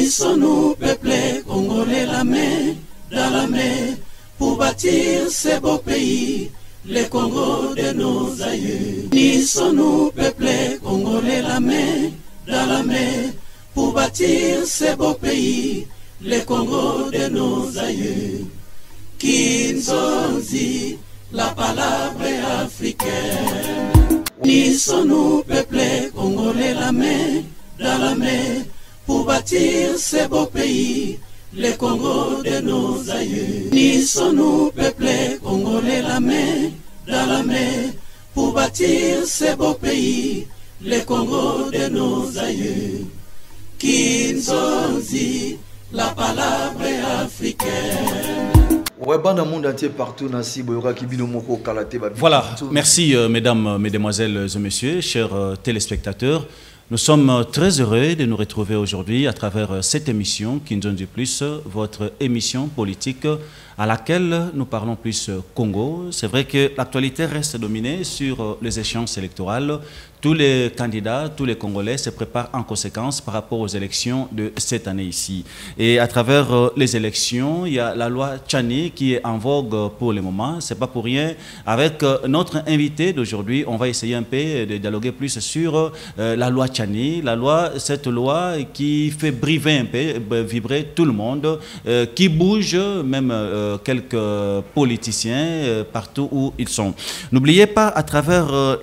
Unissons-nous, peuple congolais, la main dans la main, pour bâtir ce beau pays, le Congo de nos aïeux. Unissons-nous, peuple congolais, la main dans la main, pour bâtir ce beau pays, le Congo de nos aïeux. Kinzonzi, la palabre africaine. Unissons-nous, peuple congolais, la main dans la main, pour bâtir ce beau pays, le Congo de nos aïeux. Unissons-nous, peuple congolais, la main dans la main, pour bâtir ce beau pays, le Congo de nos aïeux. Kinzonzi, la palabre africaine. Voilà, merci mesdames, mesdemoiselles et messieurs, chers téléspectateurs. Nous sommes très heureux de nous retrouver aujourd'hui à travers cette émission Kinzonzi Plus, votre émission politique à laquelle nous parlons plus Congo. C'est vrai que l'actualité reste dominée sur les échéances électorales. Tous les candidats, tous les Congolais se préparent en conséquence par rapport aux élections de cette année ici. Et à travers les élections, il y a la loi Tchani qui est en vogue pour le moment. C'est pas pour rien. Avec notre invité d'aujourd'hui, on va essayer un peu de dialoguer plus sur la loi Tchani. Cette loi qui fait briver un peu, vibrer tout le monde, qui bouge même quelques politiciens partout où ils sont. N'oubliez pas, à travers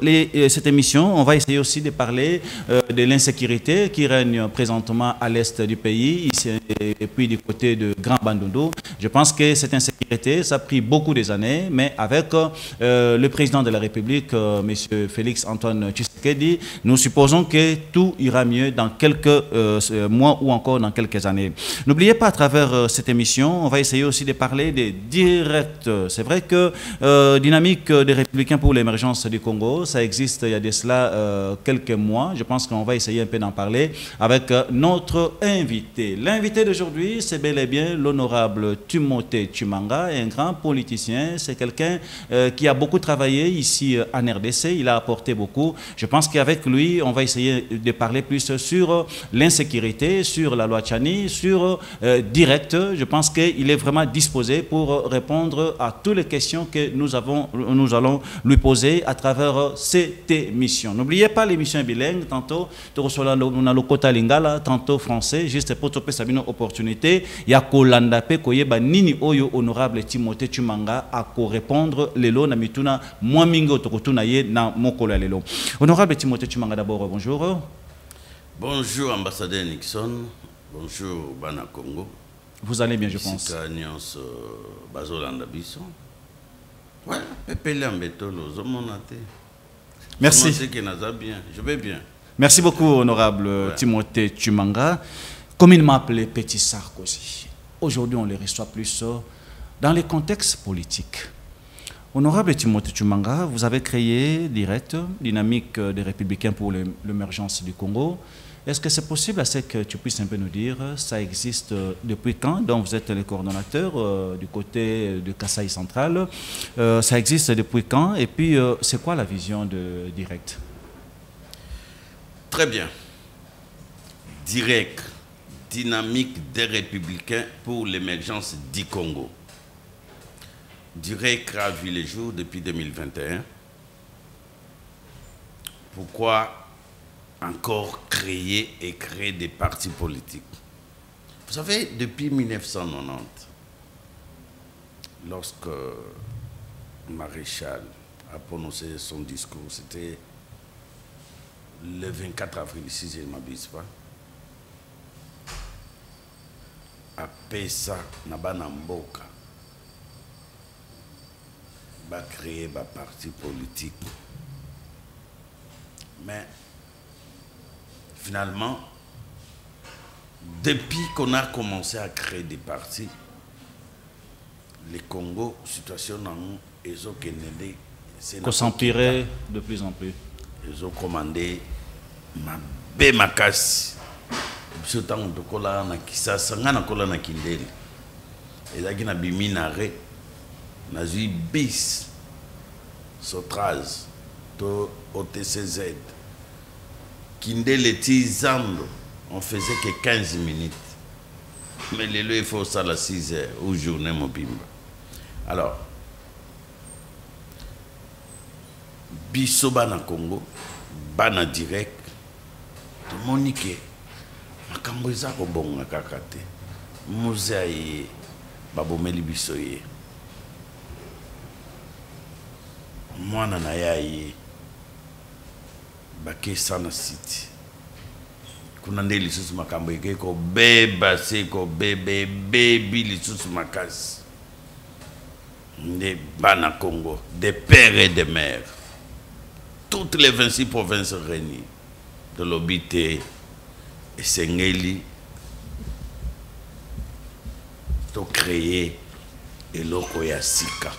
cette émission, on va essayer aussi de parler de l'insécurité qui règne présentement à l'est du pays, ici, et puis du côté de Grand Bandundu. Je pense que cette insécurité, ça a pris beaucoup des années, mais avec le président de la République, M. Félix Antoine Tshisekedi, nous supposons que tout ira mieux dans quelques mois ou encore dans quelques années. N'oubliez pas, à travers cette émission, on va essayer aussi de parler des directs. C'est vrai que dynamique des Républicains pour l'émergence du Congo, ça existe il y a de cela quelques mois. Je pense qu'on va essayer un peu d'en parler avec notre invité. L'invité d'aujourd'hui, c'est bel et bien l'honorable Timothée Tshimanga, un grand politicien. C'est quelqu'un qui a beaucoup travaillé ici en RDC. Il a apporté beaucoup. Je pense qu'avec lui, on va essayer de parler plus sur l'insécurité, sur la loi Tchani, sur direct. Je pense qu'il est vraiment disposé pour répondre à toutes les questions que nous allons lui poser à travers cette émission. N'oubliez pas, l'émission est bilingue, tantôt on a le Kota Lingala, tantôt français, juste pour te passer une opportunité. Il y a Kolanda pe koyeba nini oyo honorable Timothée Tshimanga à répondre lelo na mituna moi mingo tokotuna ye na mokolo lelo. Honorable Timothée Tshimanga, d'abord bonjour. Bonjour ambassadeur Nixon, bonjour Bana Congo. Vous allez bien, je pense. Merci. Je vais bien. Merci beaucoup, honorable Timothée Tshimanga. Communément appelé Petit Sarkozy. Aujourd'hui, on les reçoit plus dans les contextes politiques. Honorable Timothée Tshimanga, vous avez créé direct Dynamique des Républicains pour l'émergence du Congo. Est-ce que c'est possible à ce que tu puisses un peu nous dire, ça existe depuis quand? Donc vous êtes le coordonnateur du côté de Kasaï Central. Ça existe depuis quand? Et puis c'est quoi la vision de Direct? Très bien. Direct, Dynamique des Républicains pour l'émergence du Congo. Direct a vu les jours depuis 2021. Pourquoi encore créer des partis politiques? Vous savez, depuis 1990, lorsque Maréchal a prononcé son discours, c'était le 24 avril, si je ne m'abuse pas, à Pessa, Nabana Mboka, va créer un parti politique. Mais finalement, depuis qu'on a commencé à créer des partis, les Congo, situation dans ils ont commandé. Qu'on s'empirait de plus en plus. Ils ont commandé ma bémakasi. Surtout on tokola na Kisasa, ngana kola na Kindele. Et là qui na biminare, na zui bis, Sotraz, to OTCZ. Kindele Tizando, on faisait que 15 minutes. Mais les lois, il faut ça à 6 heures, ou journée, mon bimba. Alors, biso bana Congo, bana direct, tout le monde dit makambo eza kobonga kaka te. Muze aye, babomeli biso ye. Mwana na ya ye, bake sana city. Kuna nde lisusu makambo eke ko beba se ko bebe bebi lisusu makasi. Nde bana Congo, des pères et des mères. Toutes les 26 provinces réunies de l'Obité et Sengeli to créer eloko ya sika.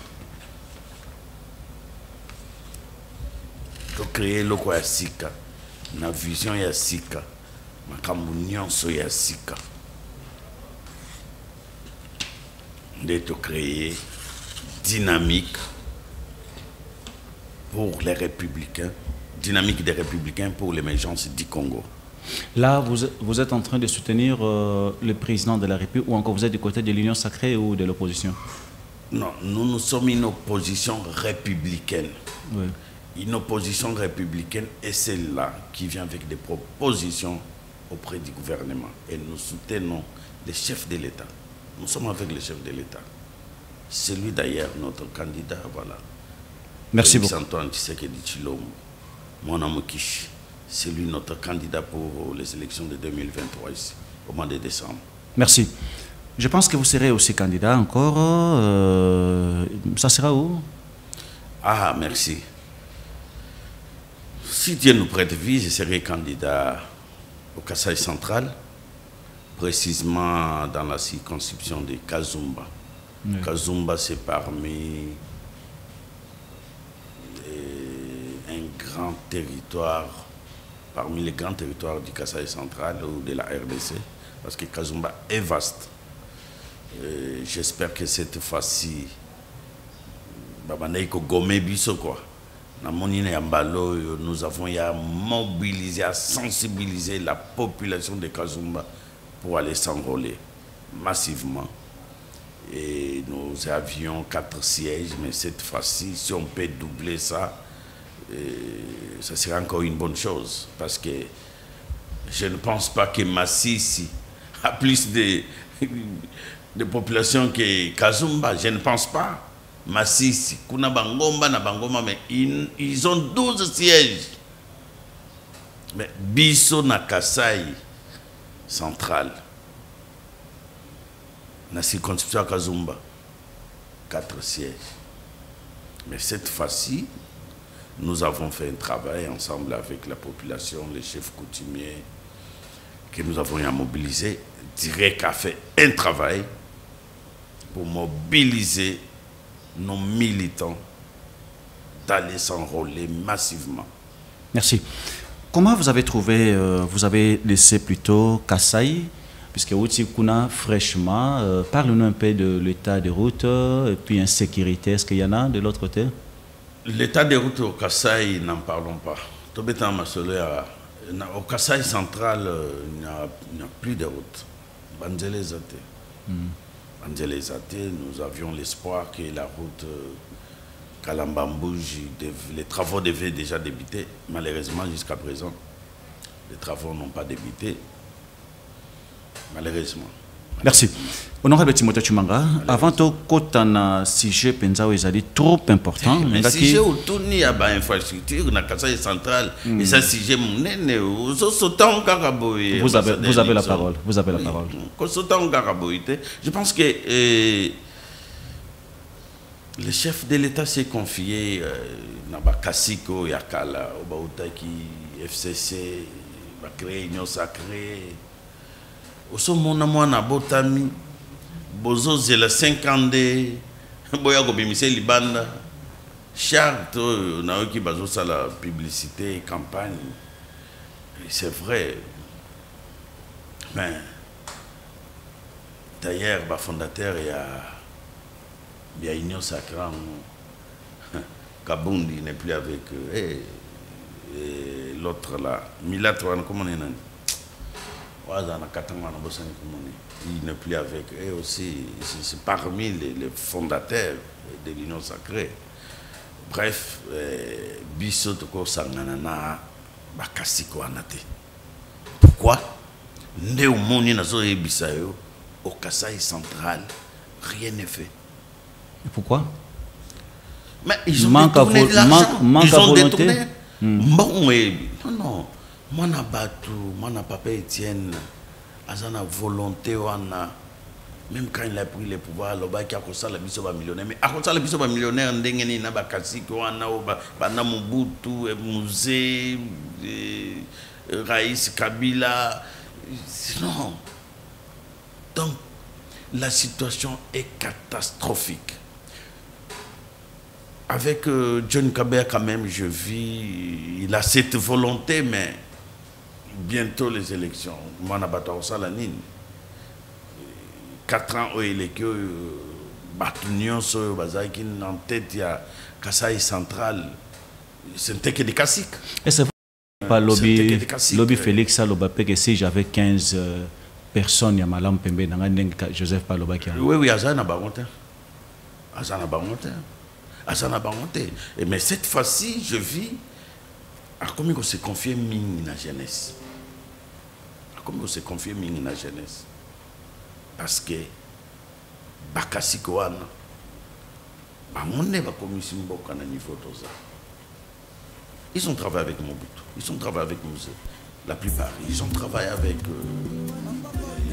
To créer eloko ya sika na vision ya sika makambo nyonso ya sika. De to créer dynamique pour les républicains, dynamique des républicains pour l'émergence du Congo. Là, vous êtes en train de soutenir le président de la République ou encore vous êtes du côté de l'Union sacrée ou de l'opposition? Non, nous sommes une opposition républicaine. Oui. Une opposition républicaine est celle-là qui vient avec des propositions auprès du gouvernement. Et nous soutenons les chefs de l'État. Nous sommes avec les chefs de l'État. C'est lui d'ailleurs notre candidat, voilà. Merci beaucoup. Antoine Tshisekedi Tshilombo, mon ami Kish, c'est lui notre candidat pour les élections de 2023 ici, au mois de décembre. Merci. Je pense que vous serez aussi candidat encore. Ça sera où? Ah, merci. Si Dieu nous prête vie, je serai candidat au Kasaï central, précisément dans la circonscription de Kazumba. Oui. Kazumba, c'est parmi grand territoire, parmi les grands territoires du Kasaï central ou de la RDC, parce que Kazumba est vaste. J'espère que cette fois-ci, nous avons mobilisé, à sensibiliser la population de Kazumba pour aller s'enrôler massivement. Et nous avions 4 sièges, mais cette fois-ci, si on peut doubler ça, ça serait encore une bonne chose, parce que je ne pense pas que Massissi a plus de population que Kazumba. Je ne pense pas. Massissi, Kuna Bangomba, na Bangoma, mais ils ont 12 sièges. Mais Biso na Kasaï central, na circonscription Kazumba, 4 sièges. Mais cette fois-ci, nous avons fait un travail ensemble avec la population, les chefs coutumiers, que nous avons mobilisé. Direct a fait un travail pour mobiliser nos militants d'aller s'enrôler massivement. Merci. Comment vous avez trouvé, vous avez laissé plutôt Kasaï, puisque Outikuna fraîchement, parle-nous un peu de l'état des routes et puis insécurité. Est-ce qu'il y en a de l'autre côté? L'état des routes au Kasaï, n'en parlons pas. Au Kasaï central, il n'y a plus de routes. Banzele Zate. Banzele Zate, nous avions l'espoir que la route Kalambambouj, les travaux devaient déjà débuter. Malheureusement, jusqu'à présent, les travaux n'ont pas débuté. Malheureusement. Merci. Honorable Timothée Tshimanga, avant tout, un sujet Penzao est trop important. Mais si sujet autour de l'infrastructure, dans Kasaï central, et ça sujet vous avez la parole. Vous avez la parole. Je pense que le chef de l'État s'est confié à Kassiko, Yakala, Obautaki, FCC, va créer Union sacrée. Oso mona mwana botami bozo zela 50 boya ko bimise libanda charte na oki bazo sala publicité campagne. C'est vrai, mais d'ailleurs le fondateur il y a Union sacrée. Kabundi n'est plus avec eux. Et l'autre là Milat, comment on est? Il n'est plus avec eux aussi. C'est parmi les fondateurs de l'Union sacrée. Bref, Bissotoko Sanganana Bakasiko Anate. Pourquoi? Néomoni Nazo et Bissayo, au Kasaï central, rien n'est fait. Et pourquoi? Mais ils ont détourné de l'argent. Ils ont détourné. Bon, mais non. Moi, n'a papa Étienne, Azana volonté, même quand il a pris les pouvoirs, il a construit la biso millionnaire. Mais à construire la biso millionnaire, il y a Bakassi, Mobutu, Musée, Raïs, Kabila. Non. Donc, la situation est catastrophique. Avec John Kabea, quand même, je vis, il a cette volonté, mais bientôt les élections. Moi, je suis 4 ans, il est que Batunion, en tête, il y a Kasaï Central. C'était que des caciques. Et c'est pas lobby Félix Alobapé que si j'avais 15 personnes, il y a Malam Pembe, Joseph Paloba qui a. Oui, Azana Baronte. Mais cette fois-ci, je vis à combien on s'est confié la jeunesse. Parce que Bakassi Koana, ils ont travaillé avec Mobutu, ils ont travaillé avec Musée. La plupart, ils ont travaillé avec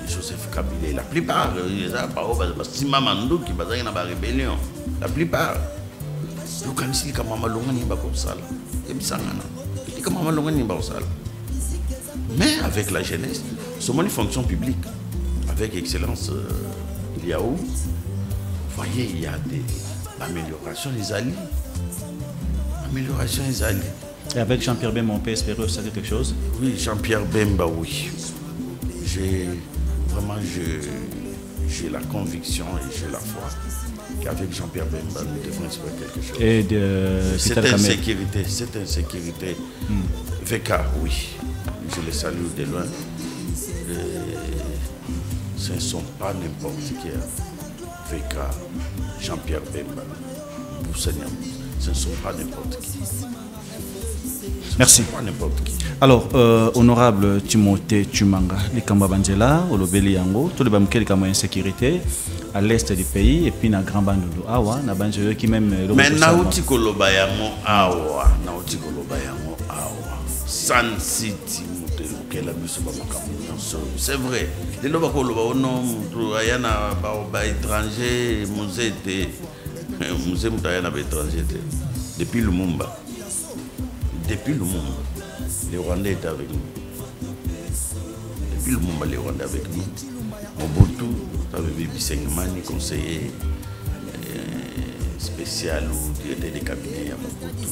Joseph Kabila. La plupart, c'est Mamandou qui va dans la rébellion. La plupart. Mais avec la jeunesse, c'est une fonction publique. Avec excellence, il y a où? Vous voyez, il y a des améliorations, les alliés. Et avec Jean-Pierre Bemba, on peut espérer ça quelque chose? Oui, Jean-Pierre Bemba, oui. J'ai la conviction et j'ai la foi qu'avec Jean-Pierre Bemba, nous devons espérer quelque chose. Et de cette insécurité. VK, oui. Je les salue de loin. Ce ne sont pas n'importe qui. VK, Jean-Pierre Bemba, Boussaniam. Ce ne sont pas n'importe qui. Merci. Alors, honorable Timothée Tshumanga, les Kambabandjela, Olobeli Yango, tous les Bamkel comme insécurité à l'est du pays et puis na grand bande de Awa, na Banjelo qui même. Mais Nauti Kolobayango Awa, San City, c'est vrai. Les lois Koloba, non, Ayana, étranger, musée, Moutayana, étranger, depuis le Mumba. Depuis le monde, les Rwandais étaient avec nous. Depuis le monde, les Rwandais avec nous. Mobutu, avait Bissengmani, conseiller spécial ou directeur des cabinets à Mobutu.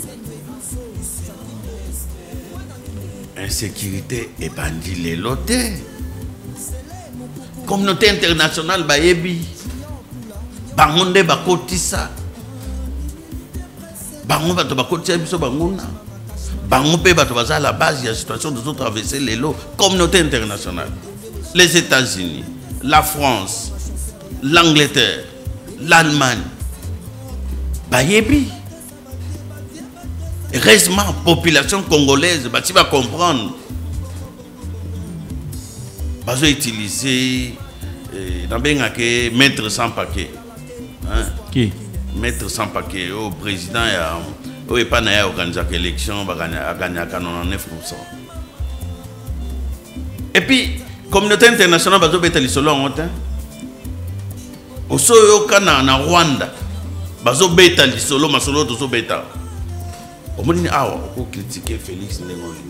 Insécurité et bandit les lotés. Communauté internationale, Bayebi. Bangonde Bakotissa. Bangonde Bakotissa, Biso Bangona. À la base, il y a une situation de traverser les lots. Communauté internationale, les États-Unis, la France, l'Angleterre, l'Allemagne, Bayebi. Récemment, population congolaise, tu vas comprendre. Ils ont utilisé maître sans paquet. Qui? Maître sans paquet. Au président, il y a. Oui, pas n'a organisé l'élection, il a gagné à 99%. Et puis, communauté internationale, il y a des solo en haut. Au Soyoka, na Rwanda, il y a des solo, mais solo de Sobeta. Au moins, on critiquer Félix Ndengoli.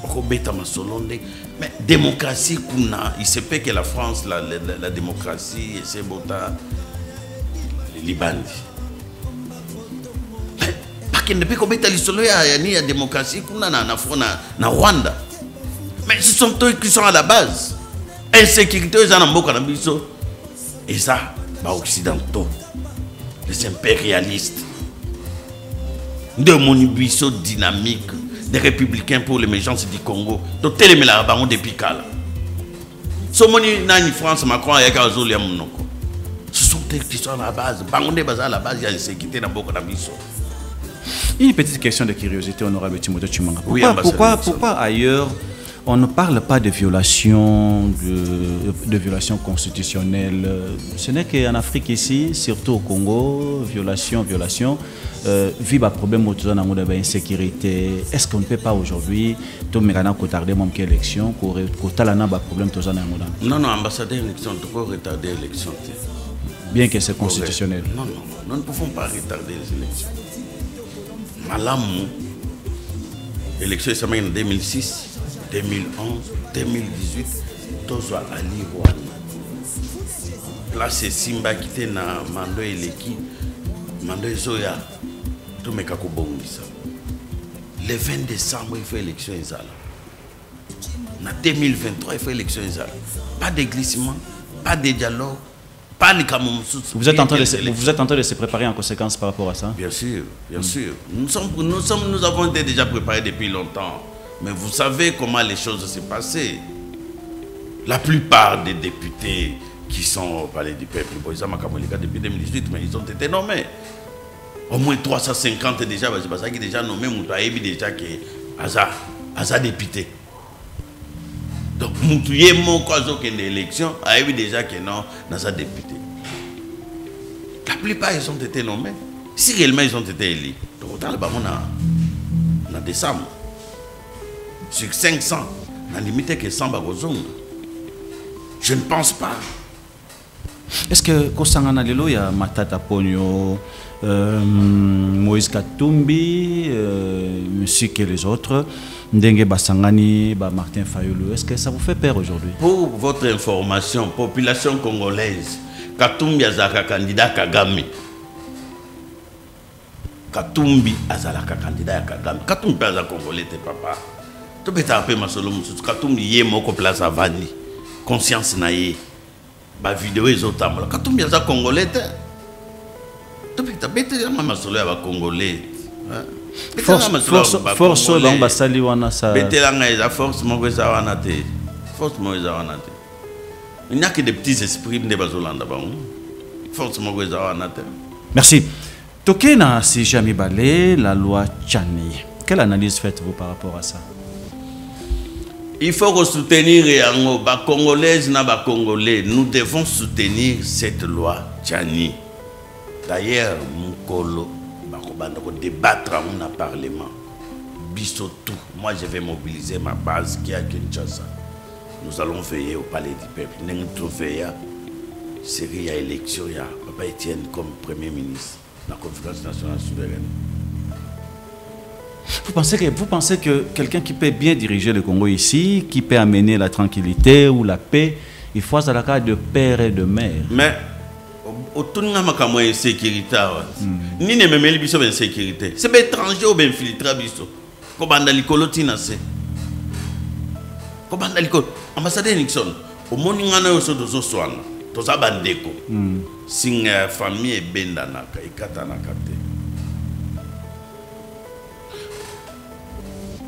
On bêta ma solo. Mais démocratie, il se peut que la France, la démocratie, c'est bota les bandits. Depuis qu'on est allé il y a démocratie na Rwanda. Mais ce sont eux qui sont à la base. Insécurité, ils en ont et ça, les occidentaux, les impérialistes, de monibiso dynamique, des républicains pour l'émergence du Congo. Donc, les depuis Kala. Somoni nani France Macron ya kazoli ya monoko. Ce sont eux qui sont à la base. Bangonde baza à la base, il y a une sécurité dans beaucoup d'ambition. Une petite question de curiosité, honorable Timothée Tshimanga. Pourquoi ailleurs on ne parle pas de violation, de violation constitutionnelle? Ce n'est qu'en Afrique ici, surtout au Congo, violation. Vu le problème autour de l'insécurité, est-ce qu'on ne peut pas aujourd'hui, tout le monde a retardé mon élection, pour talana ba problème autour de Non, ambassadeur élection, tu peux retarder l'élection. Bien que c'est constitutionnel. Non, nous ne pouvons pas retarder les élections. Malamou, élection est en 2006. 2011, 2018, Tozo Ali Wana. Place Simba qui était na Mando Eleki, Mando Zoya, tout me kako bongisa. Le 20 décembre, il fait élection Ezala. En 2023, il fait élection Ezala. Pas de glissement, pas de dialogue, pas de camoussous. Vous êtes en train de se préparer en conséquence par rapport à ça? Bien sûr, bien sûr. Nous avons été déjà préparés depuis longtemps. Mais vous savez comment les choses se passées. La plupart des députés qui sont au Palais du Peuple, depuis 2018, mais ils ont été nommés. Au moins 350 déjà, parce qu'ils déjà nommé, Moutouaïbi déjà qui est Aza député. Donc, Moutouye Moukwazo qui est une élection, a eu déjà qui est non, Aza député. La plupart, ils ont été nommés. Si réellement ils ont été élus, donc autant le baron en décembre. Sur 500, on n'a limité que 100 bagozong. Je ne pense pas. Est-ce que Kosangana Lelo, il y a Matata Pogno, Moïse Katumbi, monsieur que les autres, Ndengue Basangani, Martin Fayulu, est-ce que ça vous fait peur aujourd'hui? Pour votre information, population congolaise, Katumbi Azaka candidat Kagame. Katumbi Azalaka candidat Kagame. Katumbi Azaka congolais, t'es papa. Tu peux taper ma solo mususu Katumbi yé moko place à Vandi conscience na yé ba vidéo ezotambola Katumbi aza congolais te tu peux taper ma solo ya ba congolais force l'ambassade wana sa betelanga eza force moko eza wana te force moko eza wana te il n'y a que des petits esprits de bazolanda ba force moko eza wana te. Merci. Tokena si jamais balé la loi Tchani. Quelle analyse faites-vous par rapport à ça? Il faut soutenir les Congolaises et Congolais. Nous devons soutenir cette loi Tchani. D'ailleurs, Moukolo va débattre à mon parlement. Bissotou, moi je vais mobiliser ma base qui est à Kinshasa. Nous allons veiller au Palais du Peuple. Nous veillons c'est qu'il y a élection, il y a Papa Etienne comme Premier ministre de la Conférence nationale souveraine. Vous pensez que quelqu'un qui peut bien diriger le Congo ici, qui peut amener la tranquillité ou la paix, il faut à la carte de père et de mère? Mais, au tout le monde a une sécurité. Ni ne me met une sécurité. C'est bien étranger ou bien infiltré. Comme dans l'école, comme dans l'école. Ambassadeur Nixon, au monde où on a aussi des soins, tous à bandeko. Si la famille est bien dans la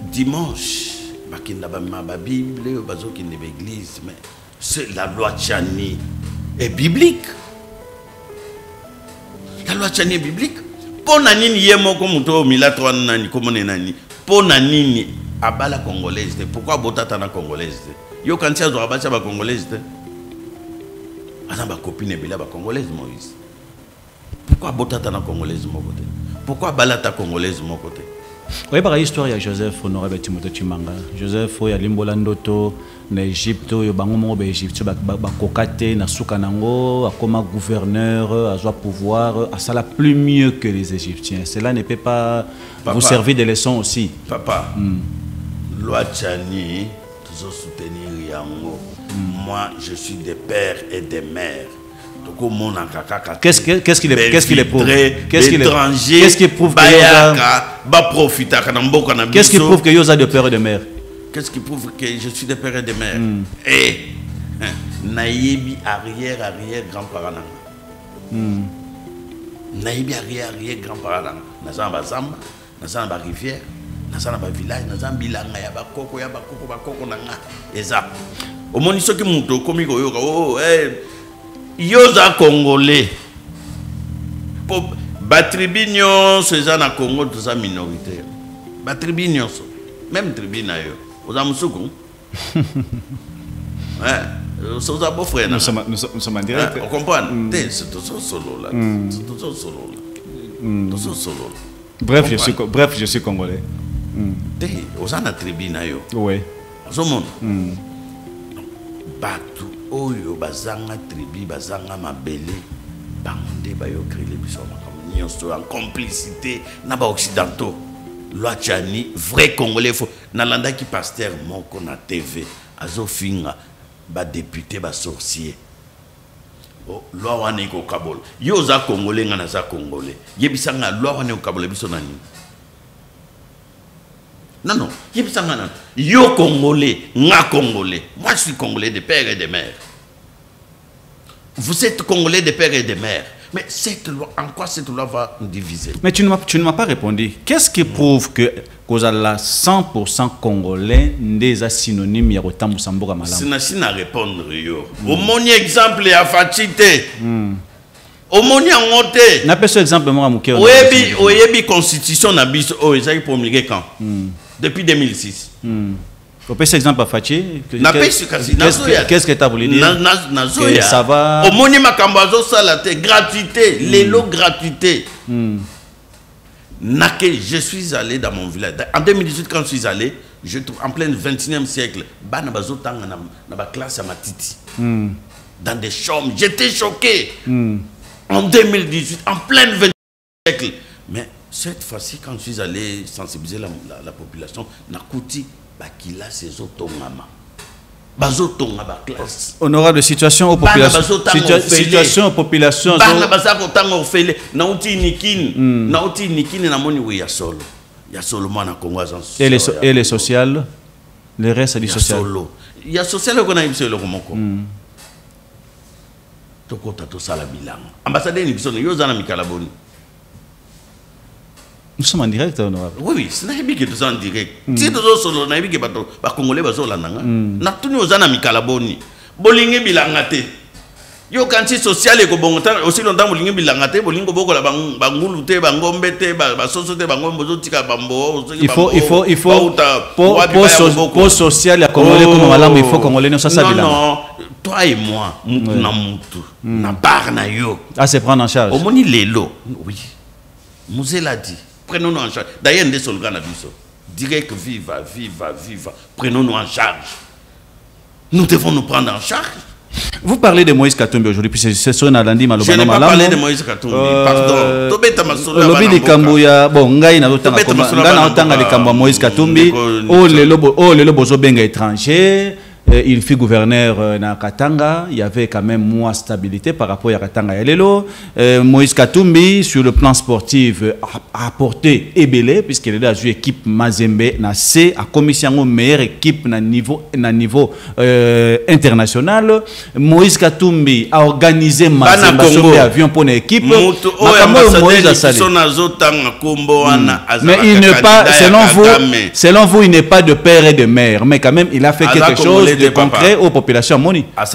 dimanche, il y a la Bible, il y a l'église, mais la loi Tchani est biblique. La loi Tchani est biblique. Pour nanini yemo comme to milatro nani comme nani. Pour nanini abala congolaise. Pourquoi botata na congolaise? Yo quand tu as ba congolaise. Ana ba copine bela ba congolaise Moïse. Pourquoi botata na congolaise mon côté? Pourquoi balata congolaise mon côté? Oui, par l'histoire, il y a Joseph Honorable Timothée Tshimanga. Joseph, il y a Limbolandoto, en Égypte, il y a Bangomo, Égypte, Bakokate, Nasukanango, comme gouverneur, à pouvoir, à ça la plus mieux que les Égyptiens. Cela ne peut pas vous servir de leçon aussi. Papa, loi Tchani, toujours soutenir Yango. Moi, je suis des pères et des mères. Qu'est-ce qu'il éprouve? Qu'est-ce qui prouve que Yosa de père et de mère? Qu'est-ce qui prouve que je suis de père et de mère? Et naïbi arrière grand-parent. Naïbi arrière grand-parent. Nazan bazamba, nazan ba rivière, nazan ba village, nazan bilanga ya ba koko nanga. Eza. Au moins, ceux qui montent comme ils ont yoza congolais. Batribignon, c'est ça na Congo, tout ça minoritaire. Batribignon, même tribune ailleurs. Aux Amsoukou. Nous sommes en direct. On comprend. C'est tout ça solo là. C'est tout ça solo là. Tout ça solo. Bref, je suis congolais. Aux ana tribune ailleurs. Oui. Aux monde. Batu oyo bazanga tribu bazanga mabele bande bayo créer les bisons en complicité na ba occidentaux loachani vrai congolais fo nalanda ki pasteur moko na TV azofinga ba député ba sorcier loi wana ko kabolo yo za congolais ngana za congolais yebisanga loi wana ko kabolo biso nani non yebisanga nani yo congolais nga congolais moi je suis congolais de père et de mère. Vous êtes congolais de père et de mère. Mais cette loi, en quoi cette loi va nous diviser? Mais tu ne m'as pas répondu. Qu'est-ce qui prouve que Kozala 100% congolais n'est synonyme ya Rotambu Samboga Malam? C'est à répondre yo. Au mon exemple à Fatite. Au mon ngote. N'a pas ce exemple moi muke. Oyebi constitution na biso o ezaki promulgué quand? Depuis 2006. Au peut exemple à Fatih. Qu'est-ce que tu as voulu dire? Que ça va. Au moni makambazo salate gratuité, l'élo gratuité. Je suis allé dans mon village. En 2018 quand je suis allé, je trouve en plein 21e siècle, bana bazo tanga na ba classe à Matiti. Dans des chambres, j'étais choqué. En 2018 en plein 20e siècle. Mais cette fois-ci quand je suis allé sensibiliser la population, nakuti bakila ses otongama bazotonga ba classe honorable situation aux populations situation aux populations bana bazako tango ofele na uti nikini na moni we ya solo mwana Congo et les sociales le reste du social ya social ko na ibso le komoko tokota to sala bilan ambassadeur ni biso yo zana mikalaboni. Nous sommes en direct, honorable. Oui, c'est pas que nous sommes en direct. Si nous sommes solo, nous sommes en Congolais, nous sommes en Nous sommes en Mikalaboni. Bolingue bilangate. Yo kanti social et aussi longtemps bolingue bilangate, bolingo boko la bangulute, bangombete, basosote, bangombo tika bambo. Il faut pour social et Congolais comme malam, il faut Congolais nous ça bilan. Non, toi et moi, mutu na mutu, na bar na yo. À se prendre en charge. Au moni lelo. Oui. Mouzé l'a dit. Prenons-nous en charge. D'ailleurs, des soldats na biso. Dirait que viva. Prenons-nous en charge. Nous devons nous prendre en charge. Vous parlez de Moïse Katumbi aujourd'hui, puis c'est sur Nalandi Malobano. Je n'ai pas parlé de Moïse Katumbi, pardon. Tobeta masolo. Lobi de Kambuya, bon, ngai na lotanga koma. Ngai na lotanga de Kambuya Moïse Katumbi. Oh le bozo benga étranger. Il fut gouverneur na Katanga, il y avait quand même moins stabilité par rapport à Katanga et Lelo. Moïse Katumbi, sur le plan sportif, a apporté Ebele, puisqu'il a joué équipe Mazembe, na C, a commission meilleure équipe na niveau international. Moïse Katumbi a organisé Mazembe avion pour une équipe. Mais il n'est pas, selon vous, il n'est pas de père et de mère, mais quand même, il a fait quelque chose de concret aux populations moni. À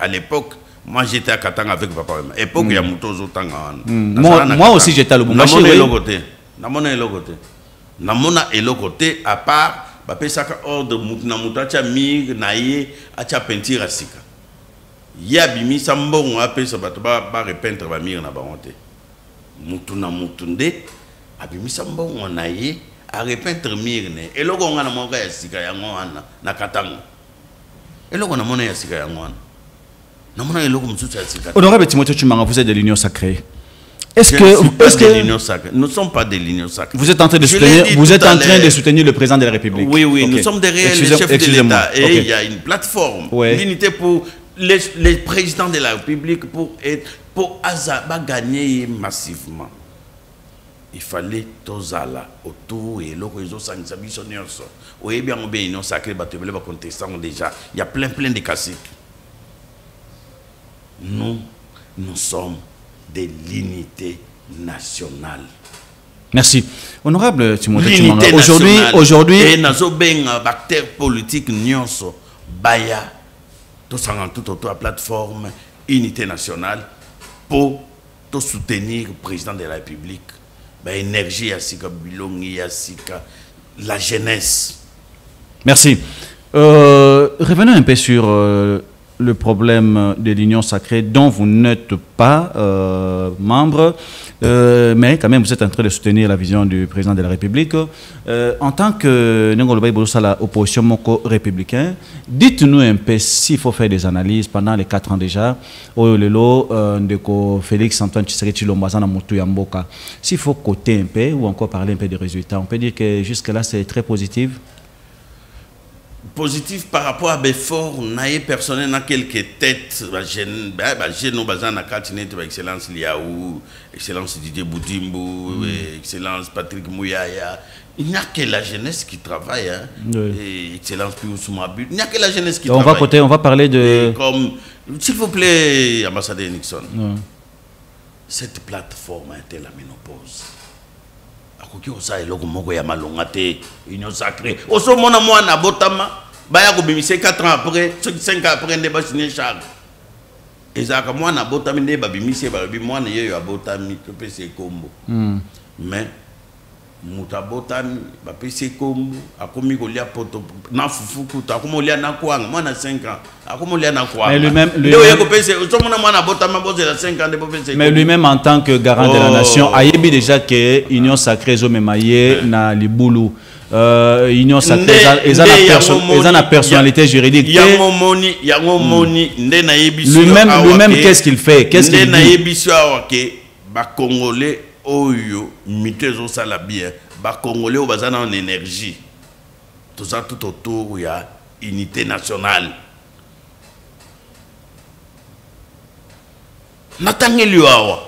l'époque, moi j'étais à Katanga avec papa. Époque il y a Mutozo Tanga. Moi aussi j'étais à Lubumbashi. Namona côté à part papa saka ordre mutna mutacha mir naie acha peinture asika. Ya bimi sambon apé ça ba repeindre ba mir na ba honte. Mutuna mutunde abimi sambon naie à repeindre mirne et logo on a monga ya sika ya ngwana na Katanga et logo na mona ya sika ya ngwana na mona logo msusu ya sika. Honorable Timothée Tshimanga, vous êtes de l'Union sacrée. Est-ce que nous ne sommes pas de l'Union sacrée? Vous êtes en train de soutenir le président de la République. Oui, okay. Nous sommes derrière les chefs de l'État et il y a une plateforme, l'unité pour les présidents de la République pour Azaba gagner massivement. Il fallait tozala autour et l'horizon sanguin nyonso. Oui, bien on bien non sacré batebele ba contestant déjà. Il y a plein de caciques. Nous sommes de l'unité nationale. Merci. Honorable Timothée Chimanga, aujourd'hui... Et nous ben acteurs politiques nyonso, baya, tout la plateforme Unité nationale pour soutenir le président de la République. Énergie, Yassika, Bilongi, Yassika, la jeunesse. Merci. Revenons un peu sur le problème de l'Union sacrée dont vous n'êtes pas membre, mais quand même vous êtes en train de soutenir la vision du président de la République. En tant que opposition moko républicain, dites-nous un peu s'il faut faire des analyses pendant les 4 ans déjà, Félix Antoine Tshisekedi Tshilombo na mutu ya mboka. S'il faut coter un peu ou encore parler un peu des résultats, on peut dire que jusque-là c'est très positif. Positif par rapport à Befort, naïe personnel dans quelques têtes, excellence Liaou, excellence Didier Boudimbo, excellence Patrick Mouyaya. Il n'y a que la jeunesse qui travaille, hein. Oui. Excellence Pius Mabut. Il n'y a que la jeunesse qui travaille. On va parler de... S'il vous plaît, ambassadeur Nixon, cette plateforme a été la ménopause. Akoki osa eloko moko ya malonga te union sacrée oso mona mwana botama baya ko bimise 4 ans après 5 ans après nde ba signer charge ezaka mwana botami nde ba bimise ba bi mwana yeyo abotami to pese kombo mais muta botami ba pese kombo akomi ko lia poto na fufuku ta akomo lia na kwanga mwana 5 ans akomo lia na kwanga lui-même ko pese oso mona mwana botama bozela 5 ans de bo pese mais lui-même en tant que garant de la nation ayebi déjà que union sacrée zo memaye na libulu union sacrée ezana personnalité juridique lui-même qu'est-ce qu'il fait, qu'est-ce qu'il dit? Ba congolais oyo mitezo sala bien ba congolais o bazana en énergie tout ça tout autour il y a unité nationale natangeli awa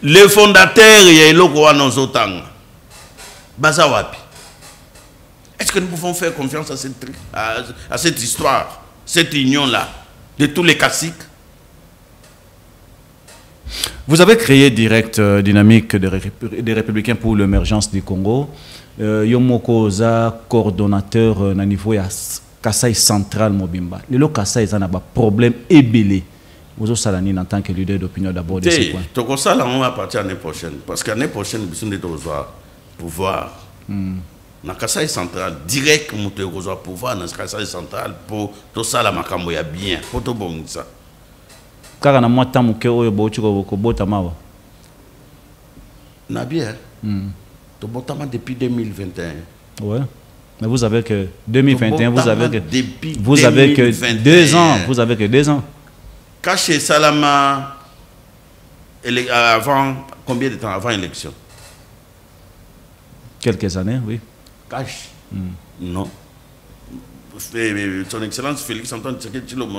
les fondateurs ya eloko wana nzotanga baza wapi. Est-ce que nous pouvons faire confiance à cette histoire, cette union-là, de tous les caciques? Vous avez créé Direct Dynamique des Républicains pour l'émergence du Congo. Yomoko Oza, coordonnateur au niveau de Kasaï Central Mobimba. Le Kasaï a un problème ébélé. Vous avez en tant que leader d'opinion d'abord de ce point. Donc ça, on va partir l'année prochaine. Parce qu'année prochaine, nous devons pouvoir. Na Kasaï Central, direct, nous devons pouvoir dans Kasaï Central pour tout ça, la makambo ya bien. Pour tout bon ça. Car on a moins de temps que vous avez na bien. Tu as depuis 2021. Ouais. Mais vous avez que 2021, vous avez que 2 ans. Vous avez que 2 ans. Caché Salama, avant combien de temps avant l'élection? Quelques années, oui. Cache. Non. Son Excellence Félix Antoine Tshisekedi Tshilombo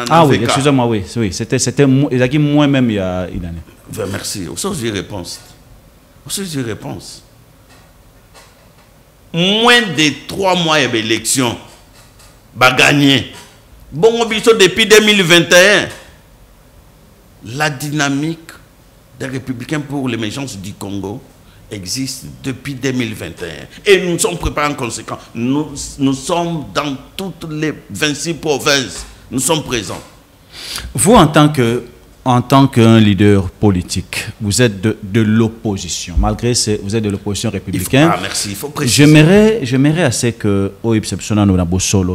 ah oui, excusez-moi, oui. C'était moi-même il y a une année. Merci. Au sens de réponse. Moins de 3 mois d'élection, va gagner. Bon, depuis 2021, la dynamique des Républicains pour l'émergence du Congo existe depuis 2021. Et nous sommes préparés en conséquence. Nous sommes dans toutes les 26 provinces. Nous sommes présents. Vous, en tant qu'un leader politique, vous êtes de l'opposition. Malgré que vous êtes de l'opposition républicaine. Merci, il faut préciser. J'aimerais assez que,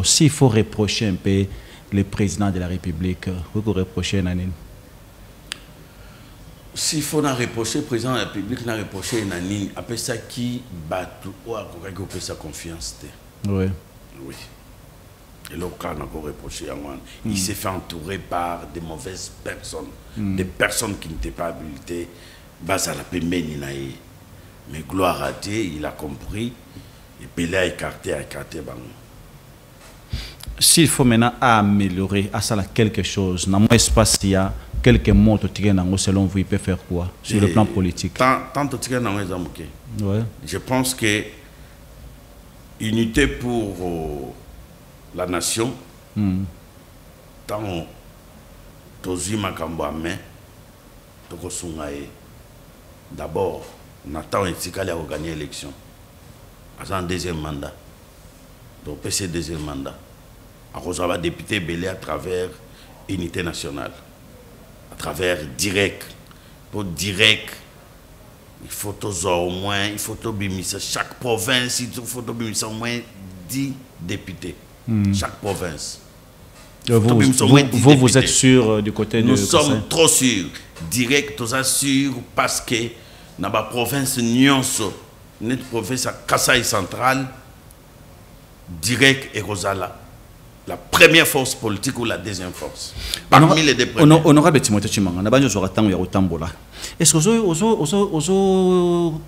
s'il faut reprocher un peu le président de la République, vous reprochez Nanine. S'il faut reprocher le président de la République, reprocher Nanine, après ça qui bat ou à sa confiance. Oui. Oui. Et là, on a reproché à moi. Il s'est fait entourer par des mauvaises personnes, des personnes qui n'étaient pas habilitées. Mais gloire à Dieu, il a compris. Et puis il a écarté. S'il faut maintenant améliorer à ça quelque chose, dans mon espace, il y a quelques mots selon vous, il peut faire quoi sur le plan politique? Je pense que unité pour la nation, tant Tozi Makambo à main, d'abord On attend un Tikali à gagner l'élection. En deuxième mandat. Donc, PC deuxième mandat. On va député Belé à travers Unité nationale. À travers direct. Pour direct, il faut au moins, il faut chaque province, il faut au moins 10 députés. Chaque province. Vous êtes sûr du côté de... Nous sommes trop sûrs. Direct, nous sommes sûrs parce que dans la province Nyonso, notre province Kasaï centrale, direct et Rosala. La première force politique ou la deuxième force. Parmi les deux premiers. Honorable Timothée Chimanga, on a besoin de temps où Tambola. Est-ce que vous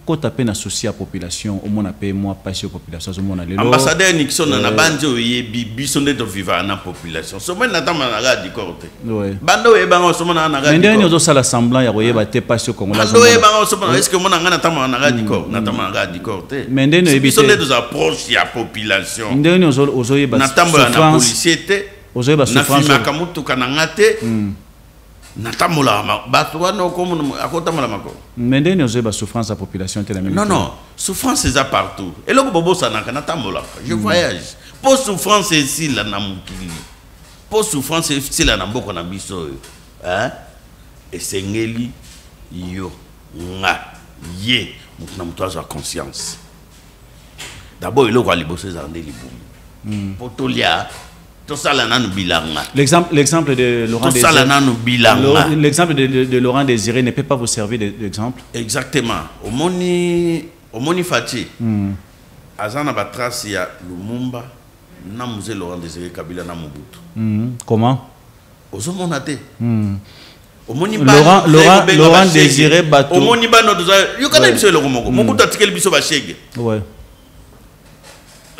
avez peine associé à la population, au moins moi passé aux populations, au moins les ambassadeur Nixon on a banjo yebi sonné de vivre à la population. Ce moment n'attend pas la du côté. Bando e bango ce moment na mais dernier nous ça l'assemblant ya royé ba te passé au Congo. Bando e bango ce moment est-ce que mon ngana tama na du corps, n'attend pas du côté. Mais dernier e sonné de approche ya population. Dernier ozoye ba n'attend pas na policier ozoye ba souffrance. Na fima kamutu kanangate. Natamola batwa no comme akotamola mako. Mais nous avons la souffrance de la population. Non, souffrance c'est ça partout. Et là bobo ça natamola. Je voyage. Pour souffrance c'est ici là na mukili. Pour souffrance c'est ici là na mboko na biso. Hein? Et c'est ngeli yo nga ye mutuna mutwaza conscience. D'abord il a liboser za ndeli boum. Potolia l'exemple de Laurent Désiré. L'exemple de Laurent Désiré ne peut pas vous servir d'exemple. Exactement. Au moni Fati. Azana batras ya Lumumba na musée Laurent Désiré Kabila na Mobutu. Comment? Ozomonate. Laurent Désiré Bato. Au moni ba no doza. Yo kana biso le Mobutu. Mobutu atikeli biso ba chege. Ouais.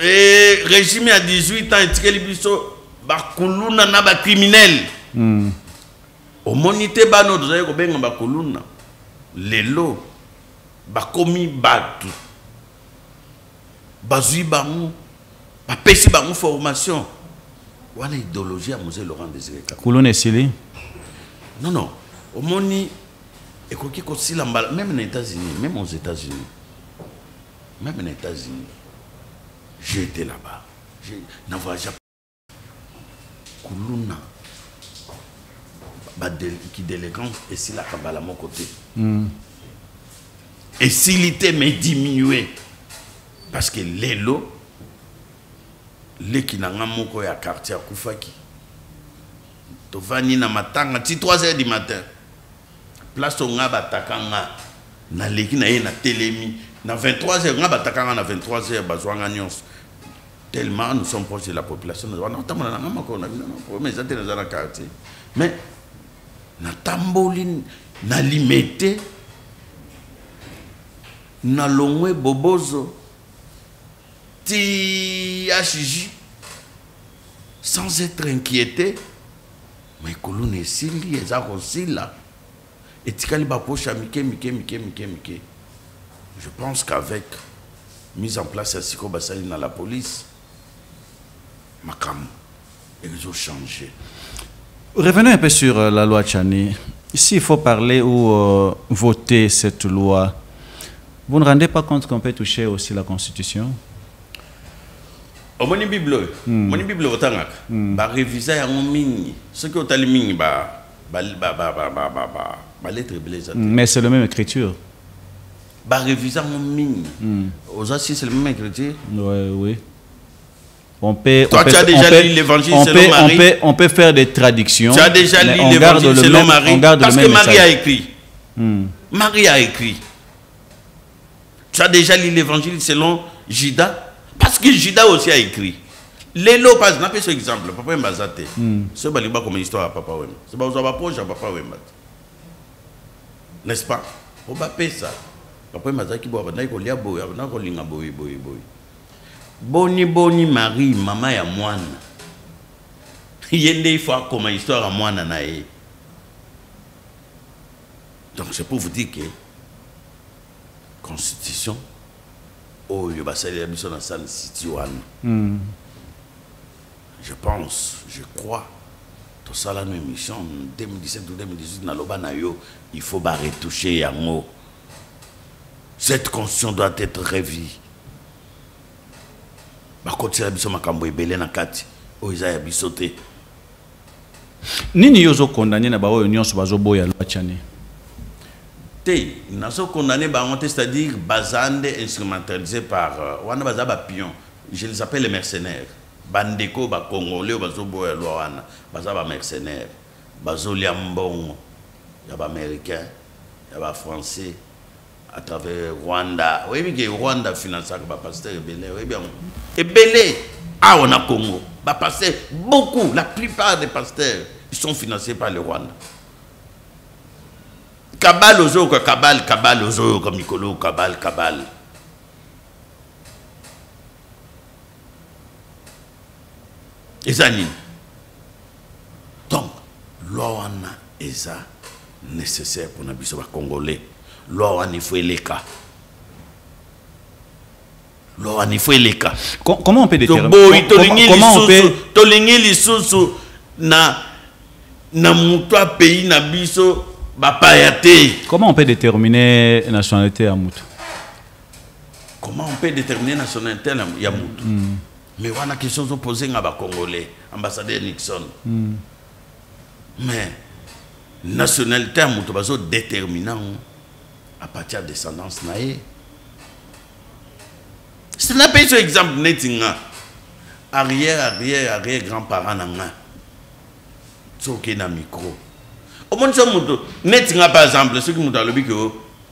Et régime à 18 ans atikeli biso bakuluna na ba criminel. Au monité bano dozaye ko benga bakuluna. Lelo bakomi batu. Bazui bangu ba pesi bangu formation. Voilà idéologie à Musée Laurent Désiré. Kuluna esili? Non. Au moni ekoki ko sila mbala même aux États-Unis, même aux États-Unis. Même aux États-Unis. J'étais là-bas. Je n'en vois jamais. Kuluna qui d'élégance et si la kabala à mon côté et s'il était mais diminué parce que l'élo les qui n'a pas mon à quartier à Koufaki to vani na matanga ti 3h du matin place au ngaba takanga na leki na ye na telemi na 23h ngaba takanga na 23h bazwanga nyonso. Tellement nous sommes proches de la population. Mais, na tamboline, na limité, na longwe bobozo, ti HJ, sans être inquiété, mais kolune sili, ezako sila, et tikali ba poche mike. Je pense qu'avec mise en place à Siko Bassali dans la police, Makam, ils ont changé. Revenons un peu sur la loi Tchani. Ici, il faut parler ou voter cette loi. Vous ne rendez pas compte qu'on peut toucher aussi la Constitution? Au moni Bible, moni Bible otangak, ba réviser en mini. Ce que otali mini ba lettre blaise. Mais c'est la même écriture. Ba réviser en mini. Aux assises c'est la même écriture. Oui. On peut, toi, tu as déjà lu l'évangile selon Marie. On peut faire des traductions. Tu as déjà lu l'évangile selon Marie. Parce que Marie a écrit. Marie a écrit. Tu as déjà lu l'évangile selon Judas. Parce que Judas aussi a écrit. Lélo, pas n'a pas ce exemple. Papa Mbazate. Ce n'est pas comme histoire à Papa Wem. C'est pas aux approches à Papa Wem. N'est-ce pas? On va payer ça. Papa Mbazate qui boit, on a lia boy, on a linga boy. Boni Marie, maman ya moine. Yende il faut comme histoire à moine nae. Donc c'est pour vous dire que constitution oh il va saluer la mission dans sa situation. Je pense, je crois tout ça la même mission 2017 ou 2018 na loba na yo, il faut ba retoucher yango. Cette constitution doit être revue. Bakoti la biso makambo ebele na kati o Isaiah bisote. Nini yozo condamné na ba oyo nyonso bazo boya loi chani. Te nazo condamné ba monter, c'est-à-dire bazande instrumentalisé par wana bazaba pion. Je les appelle les mercenaires. Bandeko ba congolais bazo boya loi wana bazaba mercenaires. Bazo liambongo ya ba américain, ya ba français à travers Rwanda. Oui, mais que Rwanda finance ba pasteur ebele. Oui bien. Ebele ah on a Congo. Ba pasteur beaucoup, la plupart des pasteurs ils sont financés par le Rwanda. Kabal ozo ko kabal ozo ko mikolo kabal. Ezani. Donc loi wana eza nécessaire pour nabiso ba congolais. Loi wana il faut les cas. Comment on peut déterminer? Comment on peut tolingi lisusu na mutua pays na biso bapayate. Comment on peut déterminer la nationalité à Moutou? Comment on peut déterminer la nationalité à Moutou? Mais on a question sont posées à ba Congolais, ambassadeur Nixon. Mais nationalité à Moutou bazo déterminant à partir de descendance naé. C'est un pays sur exemple netinga arrière grand-parent nanga. Soké na micro. Au moins ça muto netinga par exemple ceux qui muto lobi que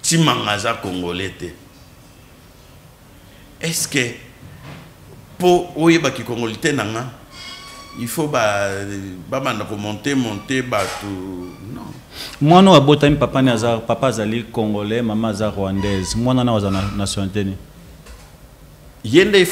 timangaza congolais te. Est-ce que pour oyeba ki congolais nanga il faut manda ko monter tout non. Moi no abota mi papa na papa zali congolais maman za rwandaise. Moi na za nationalité ni. Yende il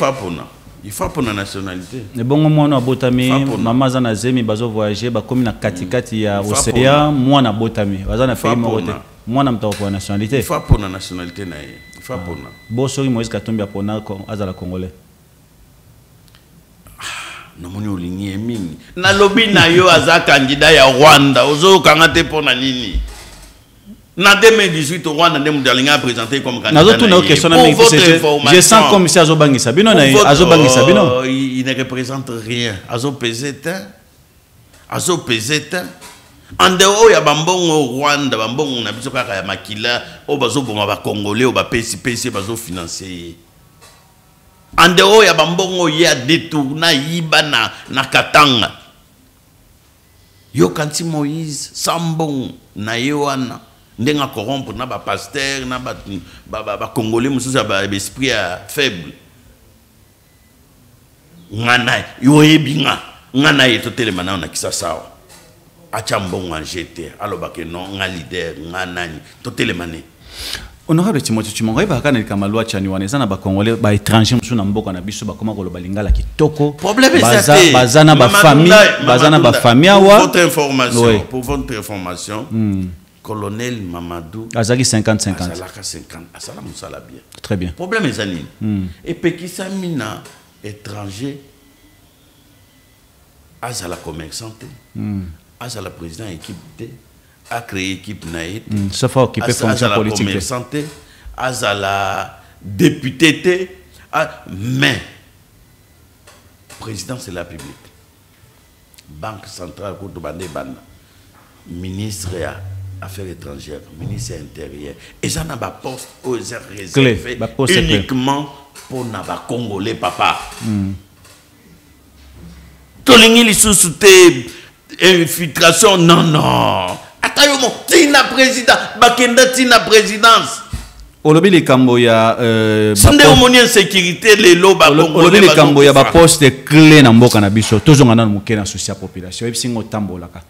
faut pour la nationalité. Et bon moi no abotami maman za na zemi bazo voyager ba komi na katikati ya océan moi na botami baza na pays morote moi na mtao pour la nationalité. Il faut pour la nationalité na il faut pour na. Boso Moïse Katumbi apona azala congolais. Na moni olingi mingi. Na lobi na yo aza candidat ya Rwanda ozo kangate pona nini? Na 2018 au Rwanda ndem dalinga présenté comme candidat. Je sens comme si azobangisa bino na azobangisa bino. Il ne représente rien. Azopeseta. En dehors ya bambongo Rwanda bambongo na biso kaka ya makila o bazoboma ba congolais o ba PC bazo financer. En dehors ya bambongo ya détourna yiba na Katanga. Yo kanti Moïse sambon na yewana ndenga corrompre na ba pasteur na ba congolais mususu ba esprit faible. Ngana yo ebinga ngana yeto telemana na kisasawa. Acha mbongo en GT aloba ke non nga leader nga nani to telemane. Honorable Timothée Chimonga ba kana kama loi chani waneza na ba congolais ba étranger musu na mboka na biso ba koma ko lingala kitoko bazana ba famille awa. Pour votre information colonel Mamadou azaki 50-50 azalaka 50 asala musala bien. Très bien. Problème ezani et pekisa mina étranger azala commerçante azala président équipe a créé équipe naït sauf qui peut fonction politique santé azala député mais président c'est la publique banque centrale ko bande banda ministre affaires étrangères ministre intérieur et ça n'a pas poste aux réservé uniquement pour na ba congolais papa tolingi lisusu te infiltration non atayo mo tina président bakenda tina présidence olobi likambo ya sinde omoni insécurité lelo ba olobi likambo ya ba poste clé na mboka na biso tozonga na muke na souci ya population ebisingo tambolaka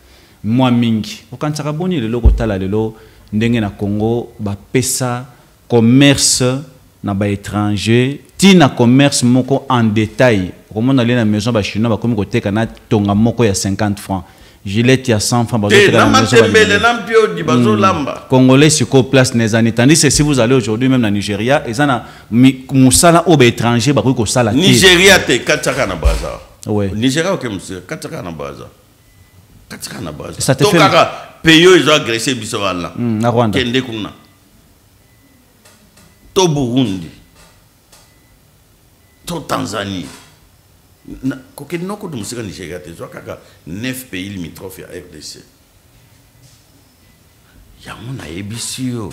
mwa mingi okansaka boni lelo kotala lelo ndenge na Congo ba pesa commerce na ba étranger tina commerce moko en détail comme on a na maison ba chinois ba komi koteka na tonga moko ya 50 francs gilet ya 100 francs congolais siko place nezani tandis que si vous allez aujourd'hui même na Nigeria et ça na musala obe étranger ba ko sala Nigeria te kataka na baza ouais Nigeria ok monsieur kataka na baza ça te fait pays ils ont agressé biso wala na Rwanda kende kuna to Burundi, to Tanzanie. Koke noko de musika Nigeria te zo kaka 9 pays limitrophes à RDC. Ya mona ebisio.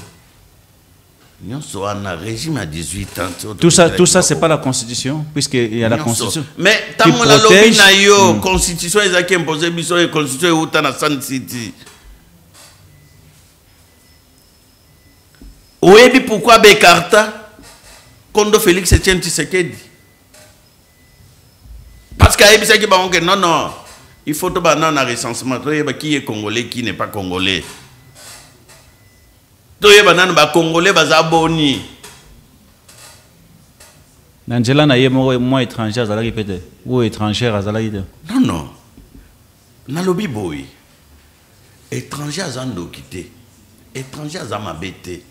Nyonso ana régime à 18 ans. Tout ça c'est pas la constitution puisqu'il y a la constitution. Mais tant la lobby na yo constitution ezaki imposé biso et constitution uta na Sun City. Oyebi pourquoi Bekarta Kondo Félix Etienne Tshisekedi? Parce que non, il faut que un recensement. Qui est congolais, qui n'est pas congolais. Congolais, bazaboni. Nangela na moi étranger azalaki peut-être ou étrangère azalaki. Non. Na lobby boy. Étranger azando quitté. Étranger azamabete.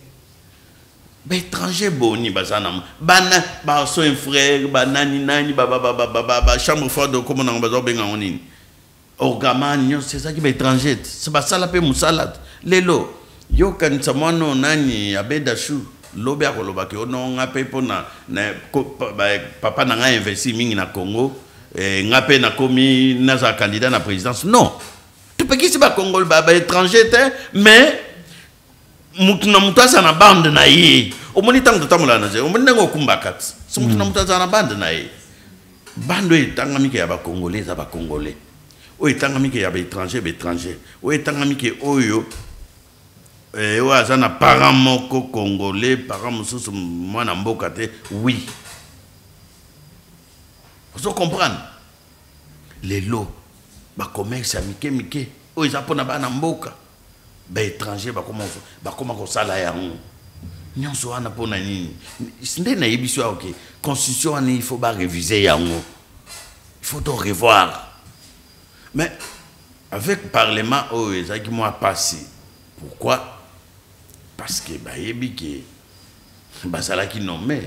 Étranger boni bazana bana ba so un frère banani nani ba chambre forte comme on bazo benga onini orgamani c'est ça qui est étranger c'est pas ça la pe musalade lelo yo kan samano nani abedashu lobe akoloba ke ono ngape pona na papa na nga investi mingi na Congo ngape na komi na za candidat na présidence non tu peux qui c'est ba Congo ba étranger mais mutuna mutasa na bande na ye omoni tango tamula na je omoni ngo kumbakat so mutuna mutasa na bande na ye bando etanga mike ya ba congolais za ba congolais o etanga mike ya ba étranger o etanga mike oyo o azana parent moko congolais parent mususu mwana mboka te oui vous comprendre les lots ba commerce ya mike o ezapona bana mboka ba étranger ba comment ko sala yango nyonso ana pona nini ndé na yebiso OK constitution ani il faut ba réviser yango il faut tout revoir mais avec parlement oh ezaki moi passé pourquoi parce que ba yebi ke ba sala ki nommé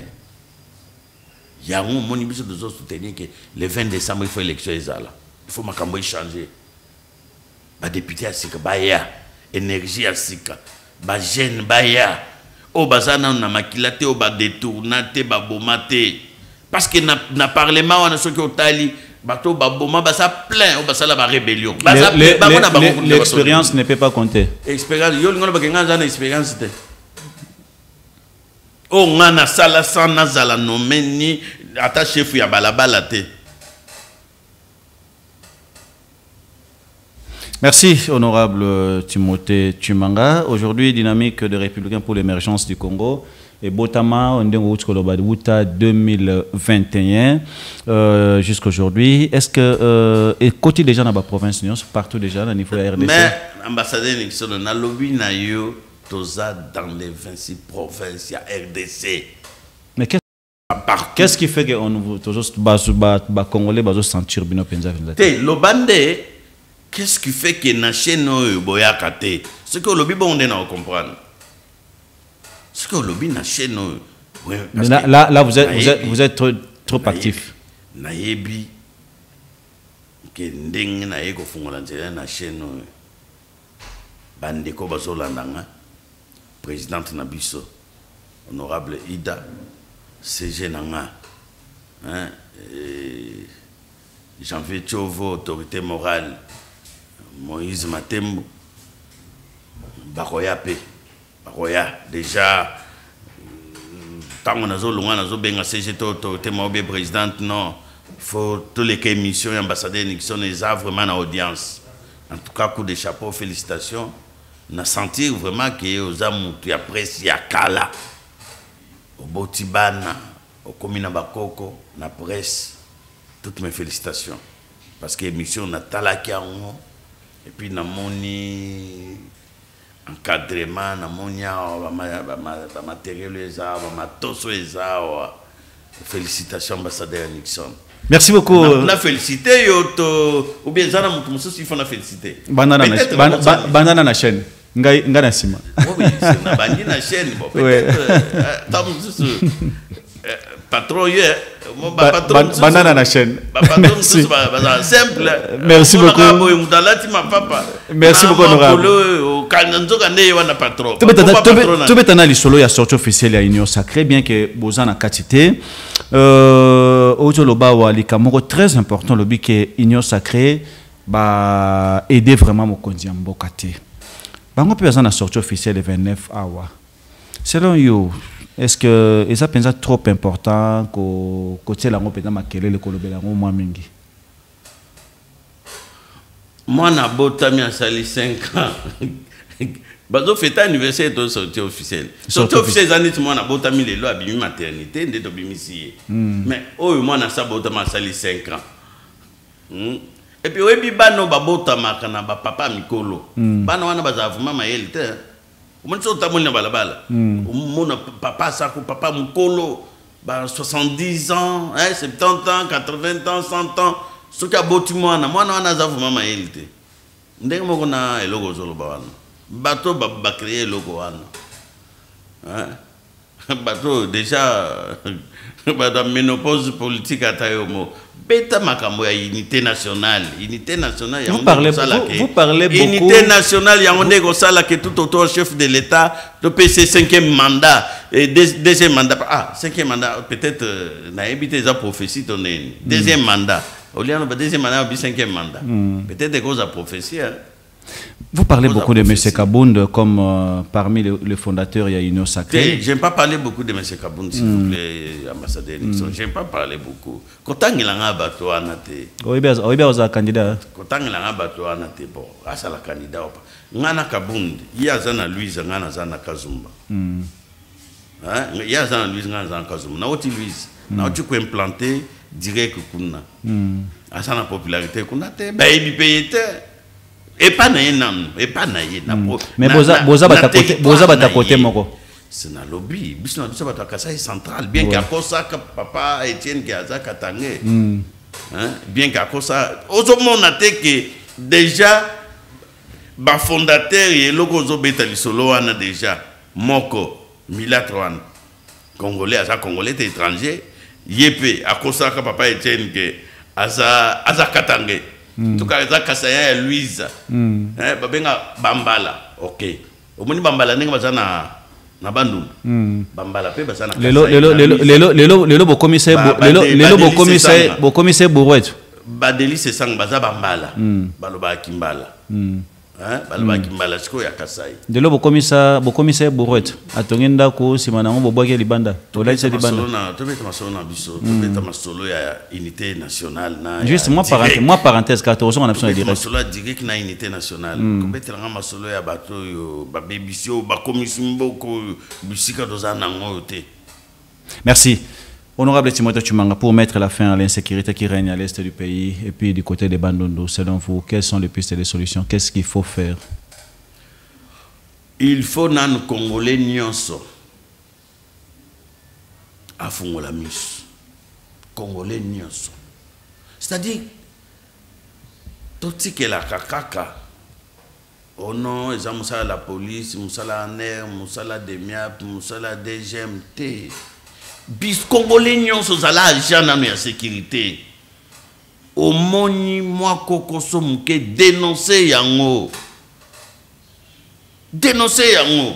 yango moni biso de soutenir que le 20 décembre il faut élection ezala il faut makambo changer ba député asika ba ya énergie à sika ba jeune baya o bazana na makilate o ba détournaté ba bomate parce que na parlement on a ceux qui otali bato ba boma ba ça plein o ba sala ba rébellion l'expérience ne peut pas compter expérience yo ngona ba kenga na expérience te o ngana sala sana zala nomeni ata chef ya balabala te. Merci, honorable Timothée Tshimanga. Aujourd'hui, dynamique des Républicains pour l'émergence du Congo. Et Botama, on est au 2021 jusqu'à aujourd'hui. Est-ce que, et côté déjà dans la province, partout déjà, au niveau de la RDC? Mais, ambassadeur Nixon, on a lobby nayo, toza dans les 26 provinces, il y a RDC. Mais qu'est-ce qui fait qu'on nous, Congolais, se sentir bien? Qu'est-ce qui fait que na chaîne boya kate? Ce que le lobby bon on a comprendre. Ce que le lobby na chaîne là vous êtes trop actif. Na yebi que ndenge na yeko fungola nzela na chaîne bandeko bazolandanga présidente na biso honorable Ida CG nanga hein Jean-Vier Tchovo autorité morale Moïse Matembo, Baroya P. Baroya, déjà, tant qu'on a benga CG autorité morale présidente, non, il faut tous les émissions et ambassadeurs Nixon, les vraiment en audience. En tout cas, coup de chapeau, félicitations. On a senti vraiment que aux amours, tu apprécies à Kala, au Botibana, au Komina Bakoko, la presse, toutes mes félicitations. Parce que l'émission n'a pas et puis na moni encadrement na monia ba matériel eza ba matoso eza félicitations ambassadeur Nixon. Merci beaucoup. On a félicité yoto ou bien zana mutu mususu il faut na féliciter. Banana na chaîne. Ngana sima. Oui, c'est na bandi na chaîne bon peut-être tam mususu patron hier banana na chaîne. Merci. Simple. Merci beaucoup. Merci beaucoup, honorable. Tu peux t'en solo ya sortie officielle à Union Sacrée bien que Bozan a quantité Ojoloba wa likamoko très important le but que Union Sacrée ba aider vraiment mokonzi ya mboka te. Bango pe na sortie officielle le 29 awa. Selon you, est-ce que ça pense trop important que côté la ngopena makelele ko lobela ngo mwa mingi? Moi na botami asali 5 ans. Bazo fête anniversaire de sortie officielle. Sortie officielle zanit moi na botami lelo abimi maternité ndeto bimisi. Mais oh moi na sa botami asali 5 ans. Et puis webi bano babota makana ba papa mikolo. Bano wana bazavuma mayele te. Omonso tamona balabala. Mona papa sako papa mikolo ba 70 ans, 70 ans, 80 ans, 100 ans. Ce qui a boti mwana wana zavuma mayele te. Ndenge moko na eloko zoloba wana. Bateau ba créer logo wana. Hein? Bateau déjà la ménopause politique à Tayomo. Beta makambo ya unité nationale. Unité nationale, vous parlez beaucoup. Unité nationale, il y a un négociat que tout autour chef de l'État, de PC 5e mandat, et deuxième mandat. Ah, 5e mandat, peut-être, n'a évité la prophétie, deuxième mandat. Au lieu de deuxième mandat, 5e mandat. Peut-être des causes à prophétie. Vous parlez beaucoup de M. Kabound comme parmi les fondateurs, il y a Union Sacrée. Je n'aime pas parler beaucoup de M. Kabound, s'il vous plaît, ambassadeur Nixon. Je n'aime pas parler beaucoup. Quand il y a un bateau à nater. Oui, il y a un candidat. Quand il y a un bateau à nater, bon, c'est le candidat. Ngana Kabound, il y a Zana Louise, Ngana Zana Kazumba. Il y a Zana Louise, Ngana Zana Kazumba. Na oti Louise, na oti ko implanter direct kuna. Asa na popularité kuna te, ba ebi payete. Et pas naïnam, et pas naïnam. Mais boza bata côté moko. C'est un lobby. Bisno biso bata Kasai central. Bien qu'à Kosa papa Etienne Gaza Katangé. Bien qu'à Kosa. Aujourd'hui on a été que déjà ba fondateur et logo zo betali solo wana déjà moko Milatron congolais asa congolais étranger yépé à Kosa papa Etienne que asa Katangé. tout cas za kasaya Louise babenga bambala ok omoni bambala ninga bazana na bandu bambala pe bazana lelo bo commissaire Bourouet badeli se sang baza bambala baloba kimbala baloba kimbala siko ya kasai lelo bo commissaire Bourouet atongenda ko simana ngo boboke libanda tolaisa libanda to beta masolo biso to beta masolo ya unité nationale na juste moi parenthèse 14 on a besoin de dire masolo direct na unité nationale ko beta nga masolo ya bato yo ba bebisio ba commission ko bisika dozana ngo te. Merci. Honorable Timothée Tshimanga, pour mettre la fin à l'insécurité qui règne à l'est du pays et puis du côté des Bandundu, selon vous, quelles sont les pistes et les solutions? Qu'est-ce qu'il faut faire? Il faut nan Congolais nyonso afungola miso. Congolais nyonso. C'est-à-dire, tout ce qui est la kakaka, oh non, ils ont la police, la NER, la DEMIAP, la DGMT. Bis Congolais nyonso zala agent na ya sécurité. Omoni moi kokoso muke dénoncer yango. Dénoncer yango.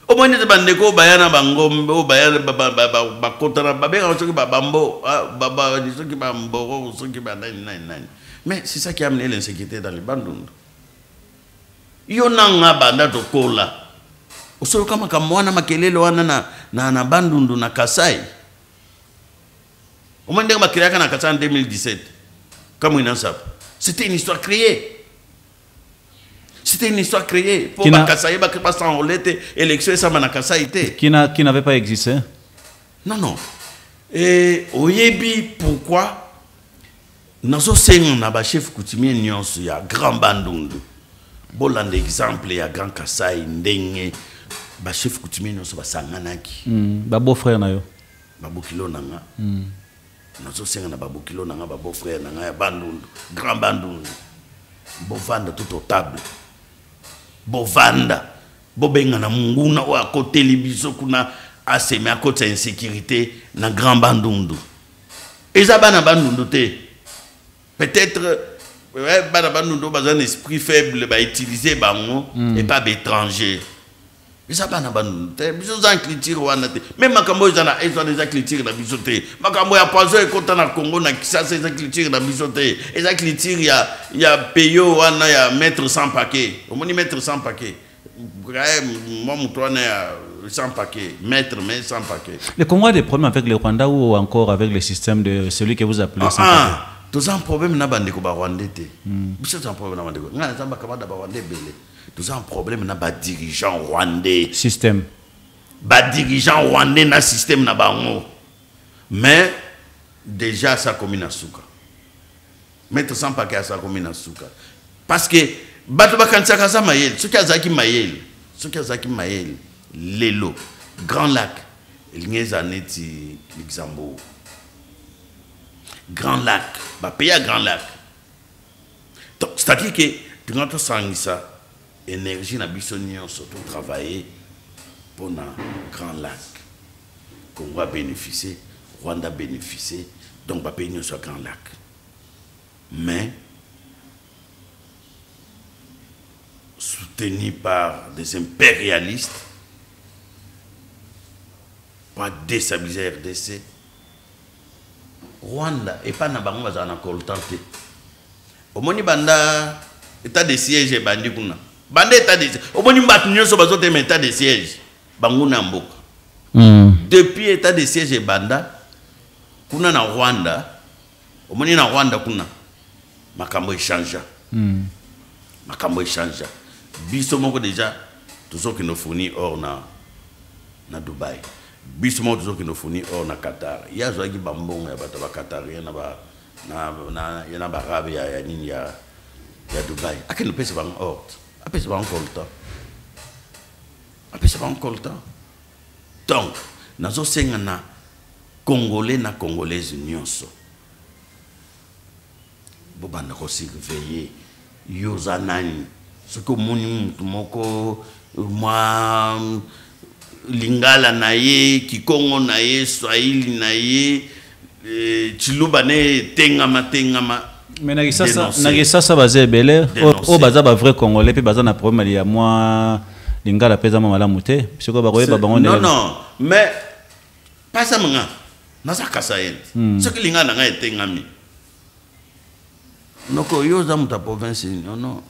Omoni te bandeko bayana bangombe bayana bakotana babeka soki babambo baba soki bamboro soki banani nani. Mais c'est ça qui a amené l'insécurité dans les Bandundu. Yo nanga banda to kola. Osolo kama kamwana makelele wana na Bandundu na Kasai. Omende makelele na Kasai en 2017. Comme une ansap. C'était une histoire créée. C'était une histoire créée pour Kasai ba pas s'enrôler élection ça na Kasai qui n'avait pas existé. Non. Et oyebi pourquoi nazo senga na ba chef coutumier nyonso ya Grand Bandundu. Bolande exemple ya Grand Kasai ndenge ba chef coutumier nyonso basanganaki ba beau frère na yo ba bokilo nanga nazo senga na ba bokilo nanga ba beau frère nanga ya Bandundu Grand Bandundu bovanda tout au table bovanda bobenga na munguna wa côté libiso kuna aseme à côté insécurité na Grand Bandundu eza bana Bandundu te peut-être un esprit faible, utiliser bango et pas d'étrangers. Mais ça pas na bandu. Ils ont un cliture wanate. Même makambo ils ont des clitures na bisoté. Makambo ya poison et content na Congo na ça c'est des clitures na bisoté. Et ça cliture il y a payo wana ya mettre 100 paquets. Au moins mettre 100 paquets. Moi mon toi na 100 paquets, mettre mais 100 paquets. Le Congo a des problèmes avec le Rwanda ou encore avec le système de celui que vous appelez 100 paquets. Tous un problème na bande ko ba Rwandais té. Biso un problème na bande ko. Ngana zamba kamada ba Rwandais belé. Nous avons un problème avec les dirigeants rwandais. Système. Les dirigeants rwandais dans le système. Mais déjà, ça commune à Souka. Mettre 100 paquets à ça commune à Souka. Parce que, ceux qui ont Mayel, Lelo, Grand Lac, il y a des Luxembourg. Grand Lac, pays à Grand Lac. C'est-à-dire que, tu as ça. Énergie na bisonion surtout travailler pour un Grand Lac. Congo a bénéficié, Rwanda a bénéficié, donc va payer sur Grand Lac. Mais soutenu par des impérialistes pour déstabiliser RDC, Rwanda et pas na bango bazana koltante. Au moni banda état de siège et bandi kuna. Bande état de siège. Au moins, nous état de siège. Bangouna Mboka. Depuis état de siège et Banda, kuna na Rwanda, au moins na Rwanda kuna, makambo échange. Makambo échange. Biso moko déjà, tous ceux qui nous fournissent or na Dubaï. Biso moko tous ceux qui nous fournissent or na Qatar. Il y a des bambons ya bata ba Qatar, il y en a ba Arabe ya nini ya Dubaï. A quel nous pèse bang or. Après, c'est pas encore le temps. Après, c'est pas encore le temps. Donc, nous avons Congolais na Congolaises nyonso. Bobanda ko surveiller yozanani. Ce que moni moko moi lingala naye, kikongo naye, swahili naye, chiluba ne tengama. Mais ça ça basé belé au baza ba vrai congolais puis baza na problème il y a moi lingala pesa mama la muté parce que ba koyeba bango non mais pas ça manga na ça kasayen ce que lingala nga etengami noko yoza muta province non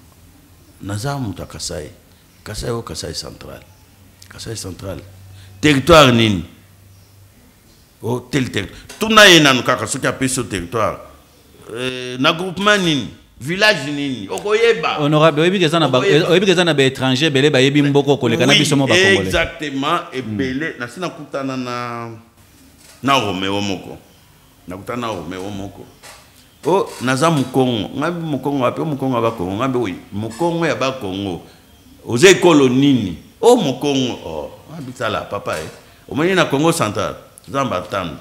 na za muta kasai au Kasai central territoire nini oh tel territoire tout na yena nkaka ce qui appelle ce territoire na groupement nini village nini okoyeba honorable oyebi kezana ba étranger belé ba yebi mboko koleka na biso mo ba congolais exactement et belé na sina kutana na Romeo moko na kutana na Romeo moko oh naza mukongo ngabi mukongo ape mukongo ba Kongo ngabi oui mukongo ya ba Kongo oze kolonini oh mukongo oh abitala papa omoni na Congo central zamba tando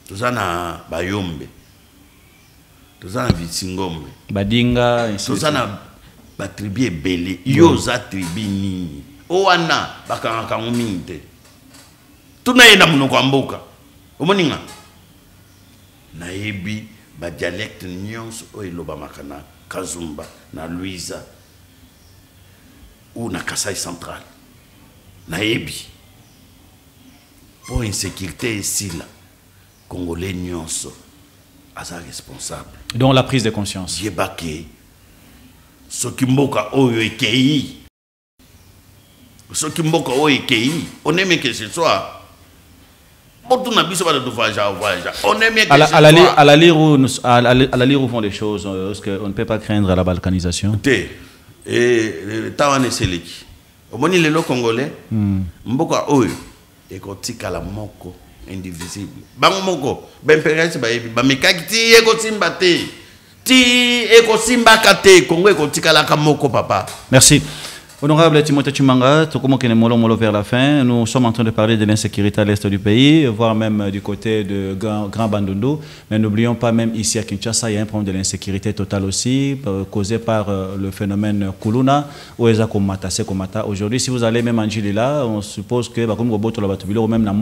tuzana bayombe tuzana Vitsingombe badinga tuzana batribu belé yoza tribu nini owana bakanga nguminte tuna yena munoko mboka omoninga nayebi ba dialecte nyonso oiloba makana Kazumba na Luiza ou na Kasai central nayebi pour insécurité ici là Congolais nyonso asa responsable donc la prise de conscience yebake soki mboka oyo ekei on aime que ce soit on aime que à la lire où font des choses est-ce qu'on ne peut pas craindre la balkanisation et tawane seleki omoni lelo congolais mboka oyo ekotika la moko indivisible bango moko b'impérialisme bayebi bamekaki ti ekosimba te ti ekosimbaka te Congo ekotika la moko papa merci Honorable Timothée Chimanga, vers la fin, nous sommes en train de parler de l'insécurité à l'est du pays, voire même du côté de Grand Bandundu. Mais n'oublions pas, même ici à Kinshasa, il y a un problème de l'insécurité totale aussi, causé par le phénomène Kuluna, ou Komata. Aujourd'hui, si vous allez même en Djilila, on suppose que même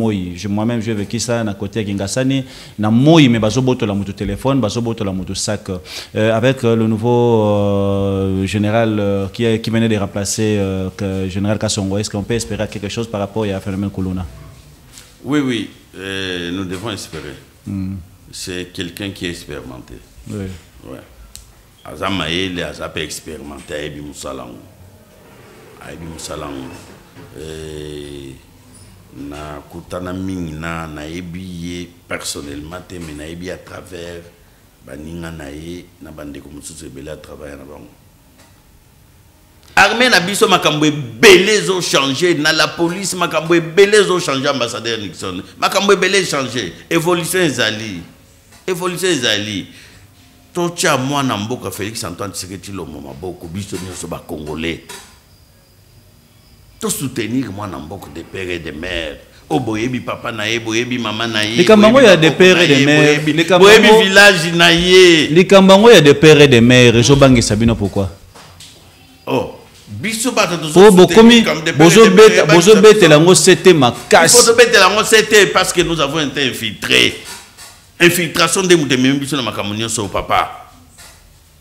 moi-même, j'ai vécu ça à côté de Kingasani, mais la téléphone, la sac. Avec le nouveau général qui venait de remplacer Général Kassongo, est-ce qu'on peut espérer quelque chose par rapport à un phénomène Kuluna? Oui, nous devons espérer. C'est quelqu'un qui est expérimenté. Oui. Ouais. Azamaël, Azapé expérimenté, Aïbi Moussalang. Na Koutana Mingna, Naïbi personnellement, mais Naïbi à travers Baninga Naïe, Nabande Koumoussou Belé à travers Nabang. Armée na biso makambo belé ont changé, na la police makambo belé ont changé, ambassadeur Nixon makambo belé changé, évolution ezali tocha moi na mboka Félix Antoine Tshisekedi Tshilombo maboko biso nyonso ba congolais to soutenir moi na mboka de père et de mère. Oh boyebi papa na ye, boyebi maman na ye. Likambango ya de père et de mère. Boyebi village na ye. Likambango ya de père et de mère. Je bangi Sabino pourquoi? Oh. Biso bata bozo bete lango c'était ma casse. Bozo bete lango c'était parce que nous avons été infiltrés. Infiltration de muté même biso na makamunyo so papa.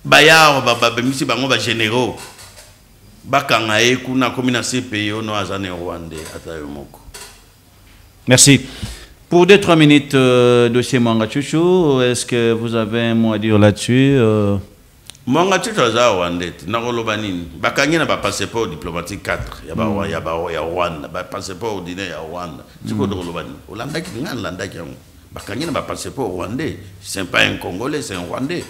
Baya baba bemisi bango ba généraux. Bakanga e kuna komina CPI no azane Rwanda atayo moko. Merci. Pour 2-3 minutes, dossier Mwanga Chouchou, est-ce que vous avez un mot à dire là-dessus? Mwanga Chouchou aza Rwanda, nakoloba nini? Bakangi na ba passeport diplomatique 4, ya Rwanda, ba passeport ordinaire ya Rwanda. Tiko dokoloba nini? Olanda ki ngana landa ki yango. Bakangi na ba passeport rwandais, c'est pas un Congolais, c'est un Rwandais.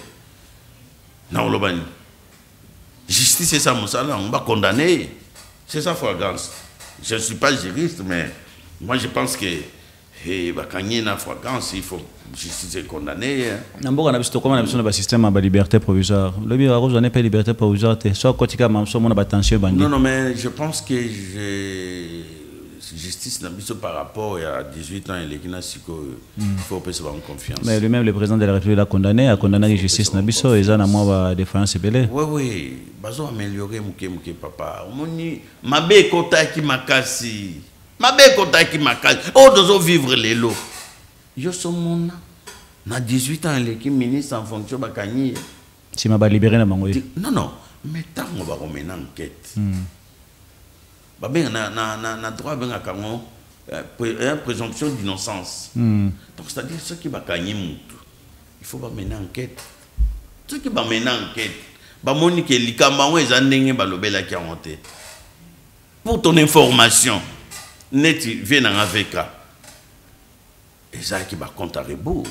Nakoloba nini? Justice c'est ça mosala, on va condamner. C'est ça flagrance. Je ne suis pas juriste, mais moi je pense que bakangi na flagrance, il faut justice condamner. Namboka na biso comment na biso na ba système ba liberté provisoire. Le bi rose n'est pas liberté provisoire, soit kotika mamso mona ba tension bandi. Non, mais je pense que justice na biso par rapport à 18 ans et les Kinasiko, il faut pas se avoir confiance. Mais lui-même le président de la République a condamné la justice na biso et ça na moi ba défense belé. Oui, bazo améliorer muke papa. Moni mabe kota ki makasi. Mabe kota ki makasi. Oh dozo vivre les lots. Yo somona na 18 ans les ministre en fonction bakanyi. Si ma ba libérer na bango. Non, mais tango ba remena enquête. Na droit ben akango présomption d'innocence. Donc c'est-à-dire ceux qui bakanyi mutu. Il faut ba mener enquête. Ceux qui ba mener enquête, ba moni ke likamba ngo ezandenge ba lobela ki monté. Pour ton information, net vient en AVK. Et ça qui va compte à rebours.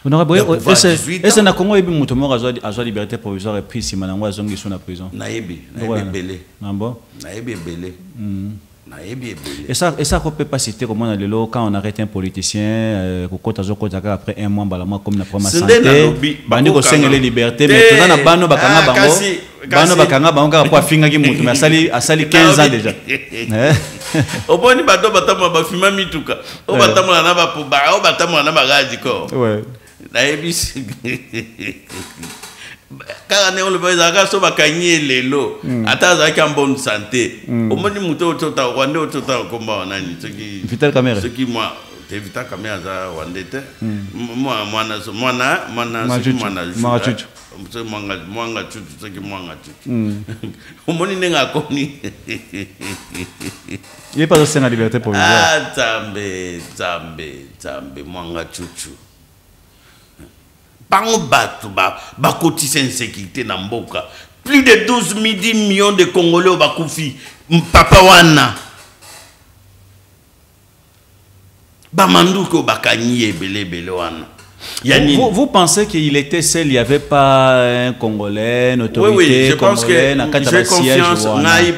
Honorable, est-ce que Congo ebi mutu moko azwa liberté provisoire et puis si manango azongi sur la prison? Naebi belé. Nambo? Naebi belé. Et ça ne peut pas citer comment on a quand on arrête un politicien après un mois comme la première santé bandi ko sengele liberté mais tout na bano bakanga bango kwa finga ki mutu mais asali 15 ans déjà. Oboni bato batama ba fima mituka o batama na ba po ba o batama na ba gaji ko. Ouais. Naebi quand on est le pays à so bakanyi lelo ata za ki en bonne santé au moni muto tota Rwanda tota komba nani ce qui Vital Kamerhe ce qui moi te Vital Kamerhe za Rwanda te moi mwanga chuchu ce qui mwanga chuchu au moni nenga koni il est pas de la liberté provisoire tambe mwanga chuchu. Bango batu ba kotisa insécurité na mboka. Plus de 12 millions de Congolais au bakufi. Papa wana. Ba manduko bakanyi belé wana. Vous pensez qu'il était seul, il n'y avait pas un Congolais, une autorité? Oui, je pense que j'ai confiance.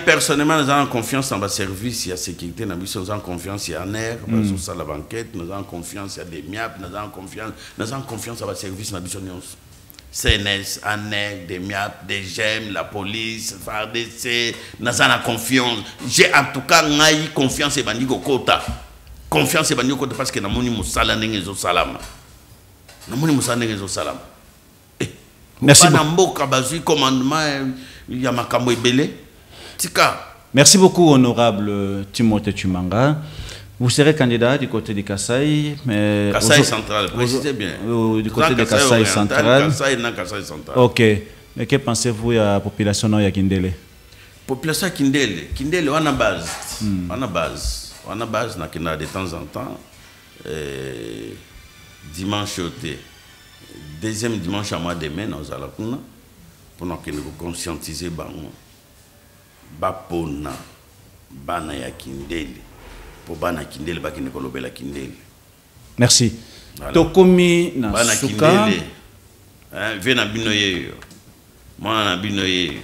Personnellement, nous avons confiance dans le service, il y a sécurité, nous avons confiance, il y a NER, nous avons la banquette, nous avons confiance, il y a des MIAP, nous avons confiance dans le service. CNS, ANEC, des MIAP, des GEM, la police, FARDC, Nazana confiance. J'ai en tout cas confiance et Bandigo Kota. Confiance et Bandigo Kota parce que Namoni Moussala Nengezo Salama. Namoni Moussala Nengezo Salama. Merci beaucoup. Merci beaucoup, honorable Timothée Tshimanga. Vous serez candidat du côté de Kasaï. Kasaï central, précisez bien. Du côté de Kasaï central. Ok. Mais que pensez-vous de la population de Kindele? Population Kindele. Kindele, on a base. On a base. On a base de temps en temps. Dimanche, deuxième dimanche à mois de mai, nous allons pour nous conscientiser. Bapona, Bana ya Kindele. Pour Bana Kindele, Bakine Kolobela Kindele. Merci. Tokomi na Bana Suka. Kindele. Viens à Binoye. Moi, na Binoye.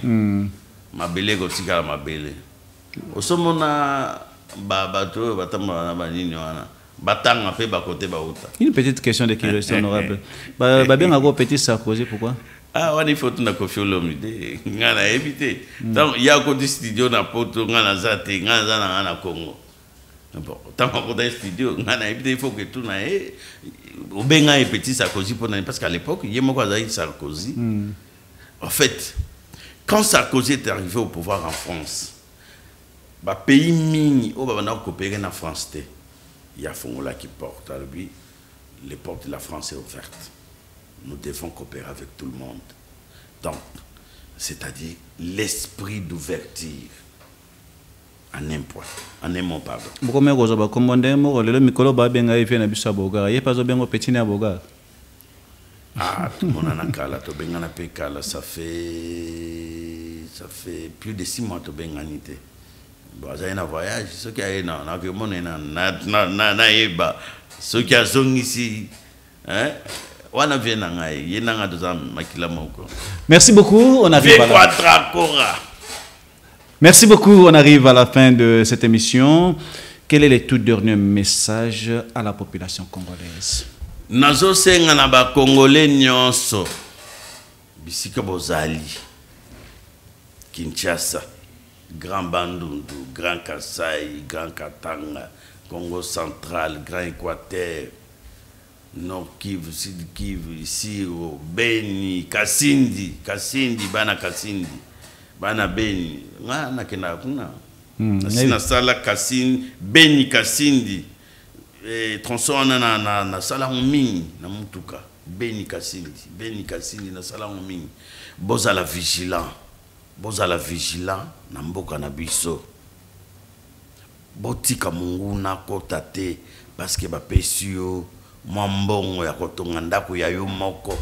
Mabele Gotika, Mabele. Osomona Babato, Batama, Banini, Batang a fait Bakote Baouta. Une petite question de curiosité honorable. Babien a petit Sarkozy, pourquoi? Ah, on est faut na Kofi Olomide. Ngana éviter. Donc il y a côté studio na poto ngana zate ngana na Congo. Bon, tant qu'on a studio ngana éviter il faut que tout na obenga et petit Sarkozy parce qu'à l'époque il y a moi Sarkozy. En fait, quand Sarkozy est arrivé au pouvoir en France, ba pays mini au bana coopérer na France té. Il y a Fongola qui porte à lui, les portes de la France est ouverte. Nous devons coopérer avec tout le monde. Donc, c'est-à-dire l'esprit d'ouverture en un point, en un mot, pardon. Ah, tout le monde en a kala, ça fait plus de 6 mois que tu as été. Bon, ça y est un voyage, ceux qui ont ceux qui sont ici, hein? Merci beaucoup, on arrive à la... Merci beaucoup, on arrive à la fin de cette émission. Quel est le tout dernier message à la population congolaise? Nazo senga na ba Congolais nyonso bisika bozali Kinshasa, Grand Bandundu, Grand Kasai, Grand Katanga, Congo central, Grand Équateur, Nord Kivu, Sud Kivu, ici au Beni, Kasindi, Bana Kasindi, Bana Beni, na kena kuna. Na sala Kasindi, Beni Kasindi, tronçon na sala mingi na mutuka, Beni Kasindi na sala mingi. Bozala vigilant na mboka na biso. Botika mungu na kota te parce que ba pesio mwambongo ya kotonga ndako ya yo moko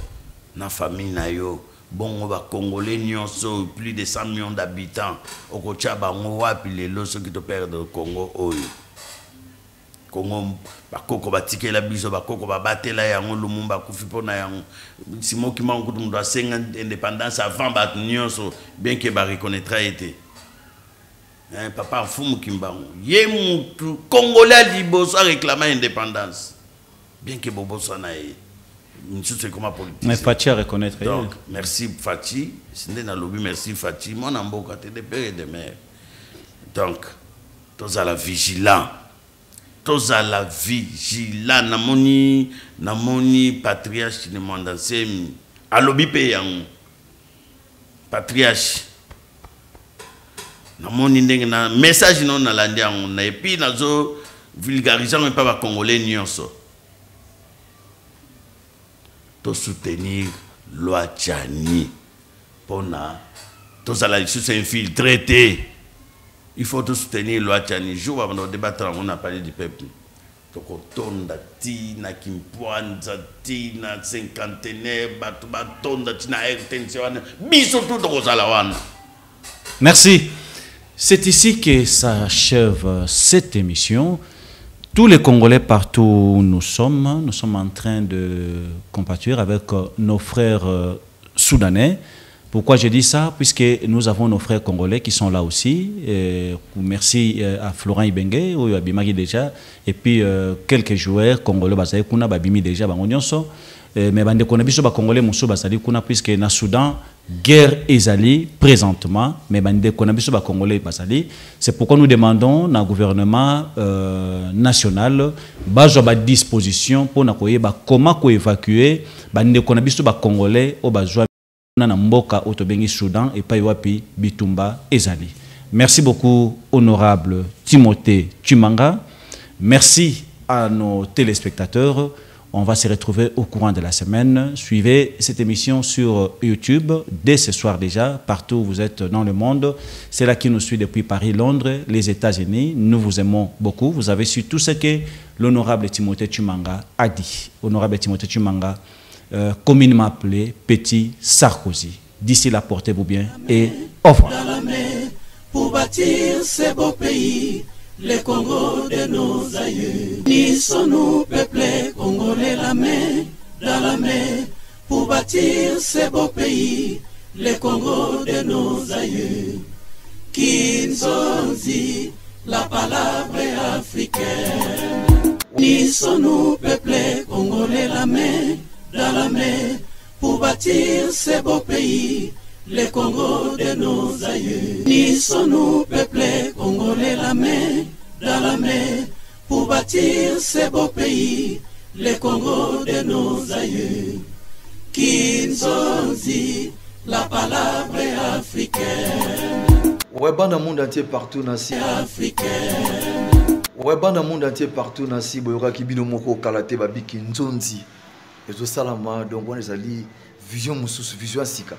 na famille na yo bongo ba Congolais nyonso plus de 100 millions d'habitants okocha bango wapi lelo soki to perdre Congo oyo Congo bakoko batikela biso bakoko babatela yango lumumba kufi pona yango simoki mangu mundo asenga indépendance avant bat nyonso bien que ba reconnaîtra été papa Fumu Kimbangu ye mutu Congolais liboso réclamer indépendance bien que Bobo Sanae, c'est comment politique. Mais Fachi à reconnaître. Donc, merci Fachi. C'est dans le lobby, merci Fachi. Mon ambo, quand de père et de mère. Donc, tous à la vigilant. Tous à la vigilant. Namoni patriarche qui demande à Semi. À lobby payant. Patriarche. Namoni na message non na landia on et puis nazo vulgarisant pas ba Congolais nyonso. To soutenir loi Tchani pona to sala sous infiltré. Il faut tout soutenir loi Tchani. Jour avant de débattre on a parlé du peuple. To kotonda tina kimpwanza tina cinquantenaire batu batonda tina RTNC biso tout do sala wana. Merci. C'est ici que s'achève cette émission. Tous les Congolais partout où nous sommes en train de compatir avec nos frères soudanais. Pourquoi je dis ça? Puisque nous avons nos frères congolais qui sont là aussi. Merci à Florent Ibenge, Abimagi déjà, et puis quelques joueurs congolais, Kuna Babimi déjà, mais bande kona biso ba congolais muso basali kuna puisque na Soudan guerre ezali présentement mais bande kona biso ba congolais basali. C'est pourquoi nous demandons na gouvernement national bazwa ba disposition pour na koyeba comment ko évacuer bande kona biso ba congolais o bazwa na mboka otobengi Soudan et pa wapi bitumba ezali. Merci beaucoup honorable Timothée Tshimanga. Merci à nos téléspectateurs. On va se retrouver au courant de la semaine. Suivez cette émission sur YouTube dès ce soir déjà, partout où vous êtes dans le monde. C'est là qui nous suit depuis Paris, Londres, les États-Unis. Nous vous aimons beaucoup. Vous avez su tout ce que l'honorable Timothée Tshimanga a dit. Honorable Timothée Tshimanga, communément appelé Petit Sarkozy. D'ici là, portez-vous bien et au revoir. Pour bâtir ce beau pays, le Congo de nos aïeux. Unissons-nous, peuple congolais, la main dans la main. Pour bâtir ce beau pays, le Congo de nos aïeux. Kinzonzi, la palabre africaine. Unissons-nous, peuple congolais, la main dans la main. Pour bâtir ce beau pays, le Congo de nos aïeux. Unissons-nous, peuple congolais, la main dans la main. Pour bâtir ce beau pays, le Congo de nos aïeux. Kinzonzi, la palabre africaine. Ouais, bande monde entier partout nasi. Africaine. Ouais, bande monde entier partout nasi. Boyoka kibino moko kalate babi Kinzonzi. Et tout ça là, donc on est allé vision mususu, vision sika.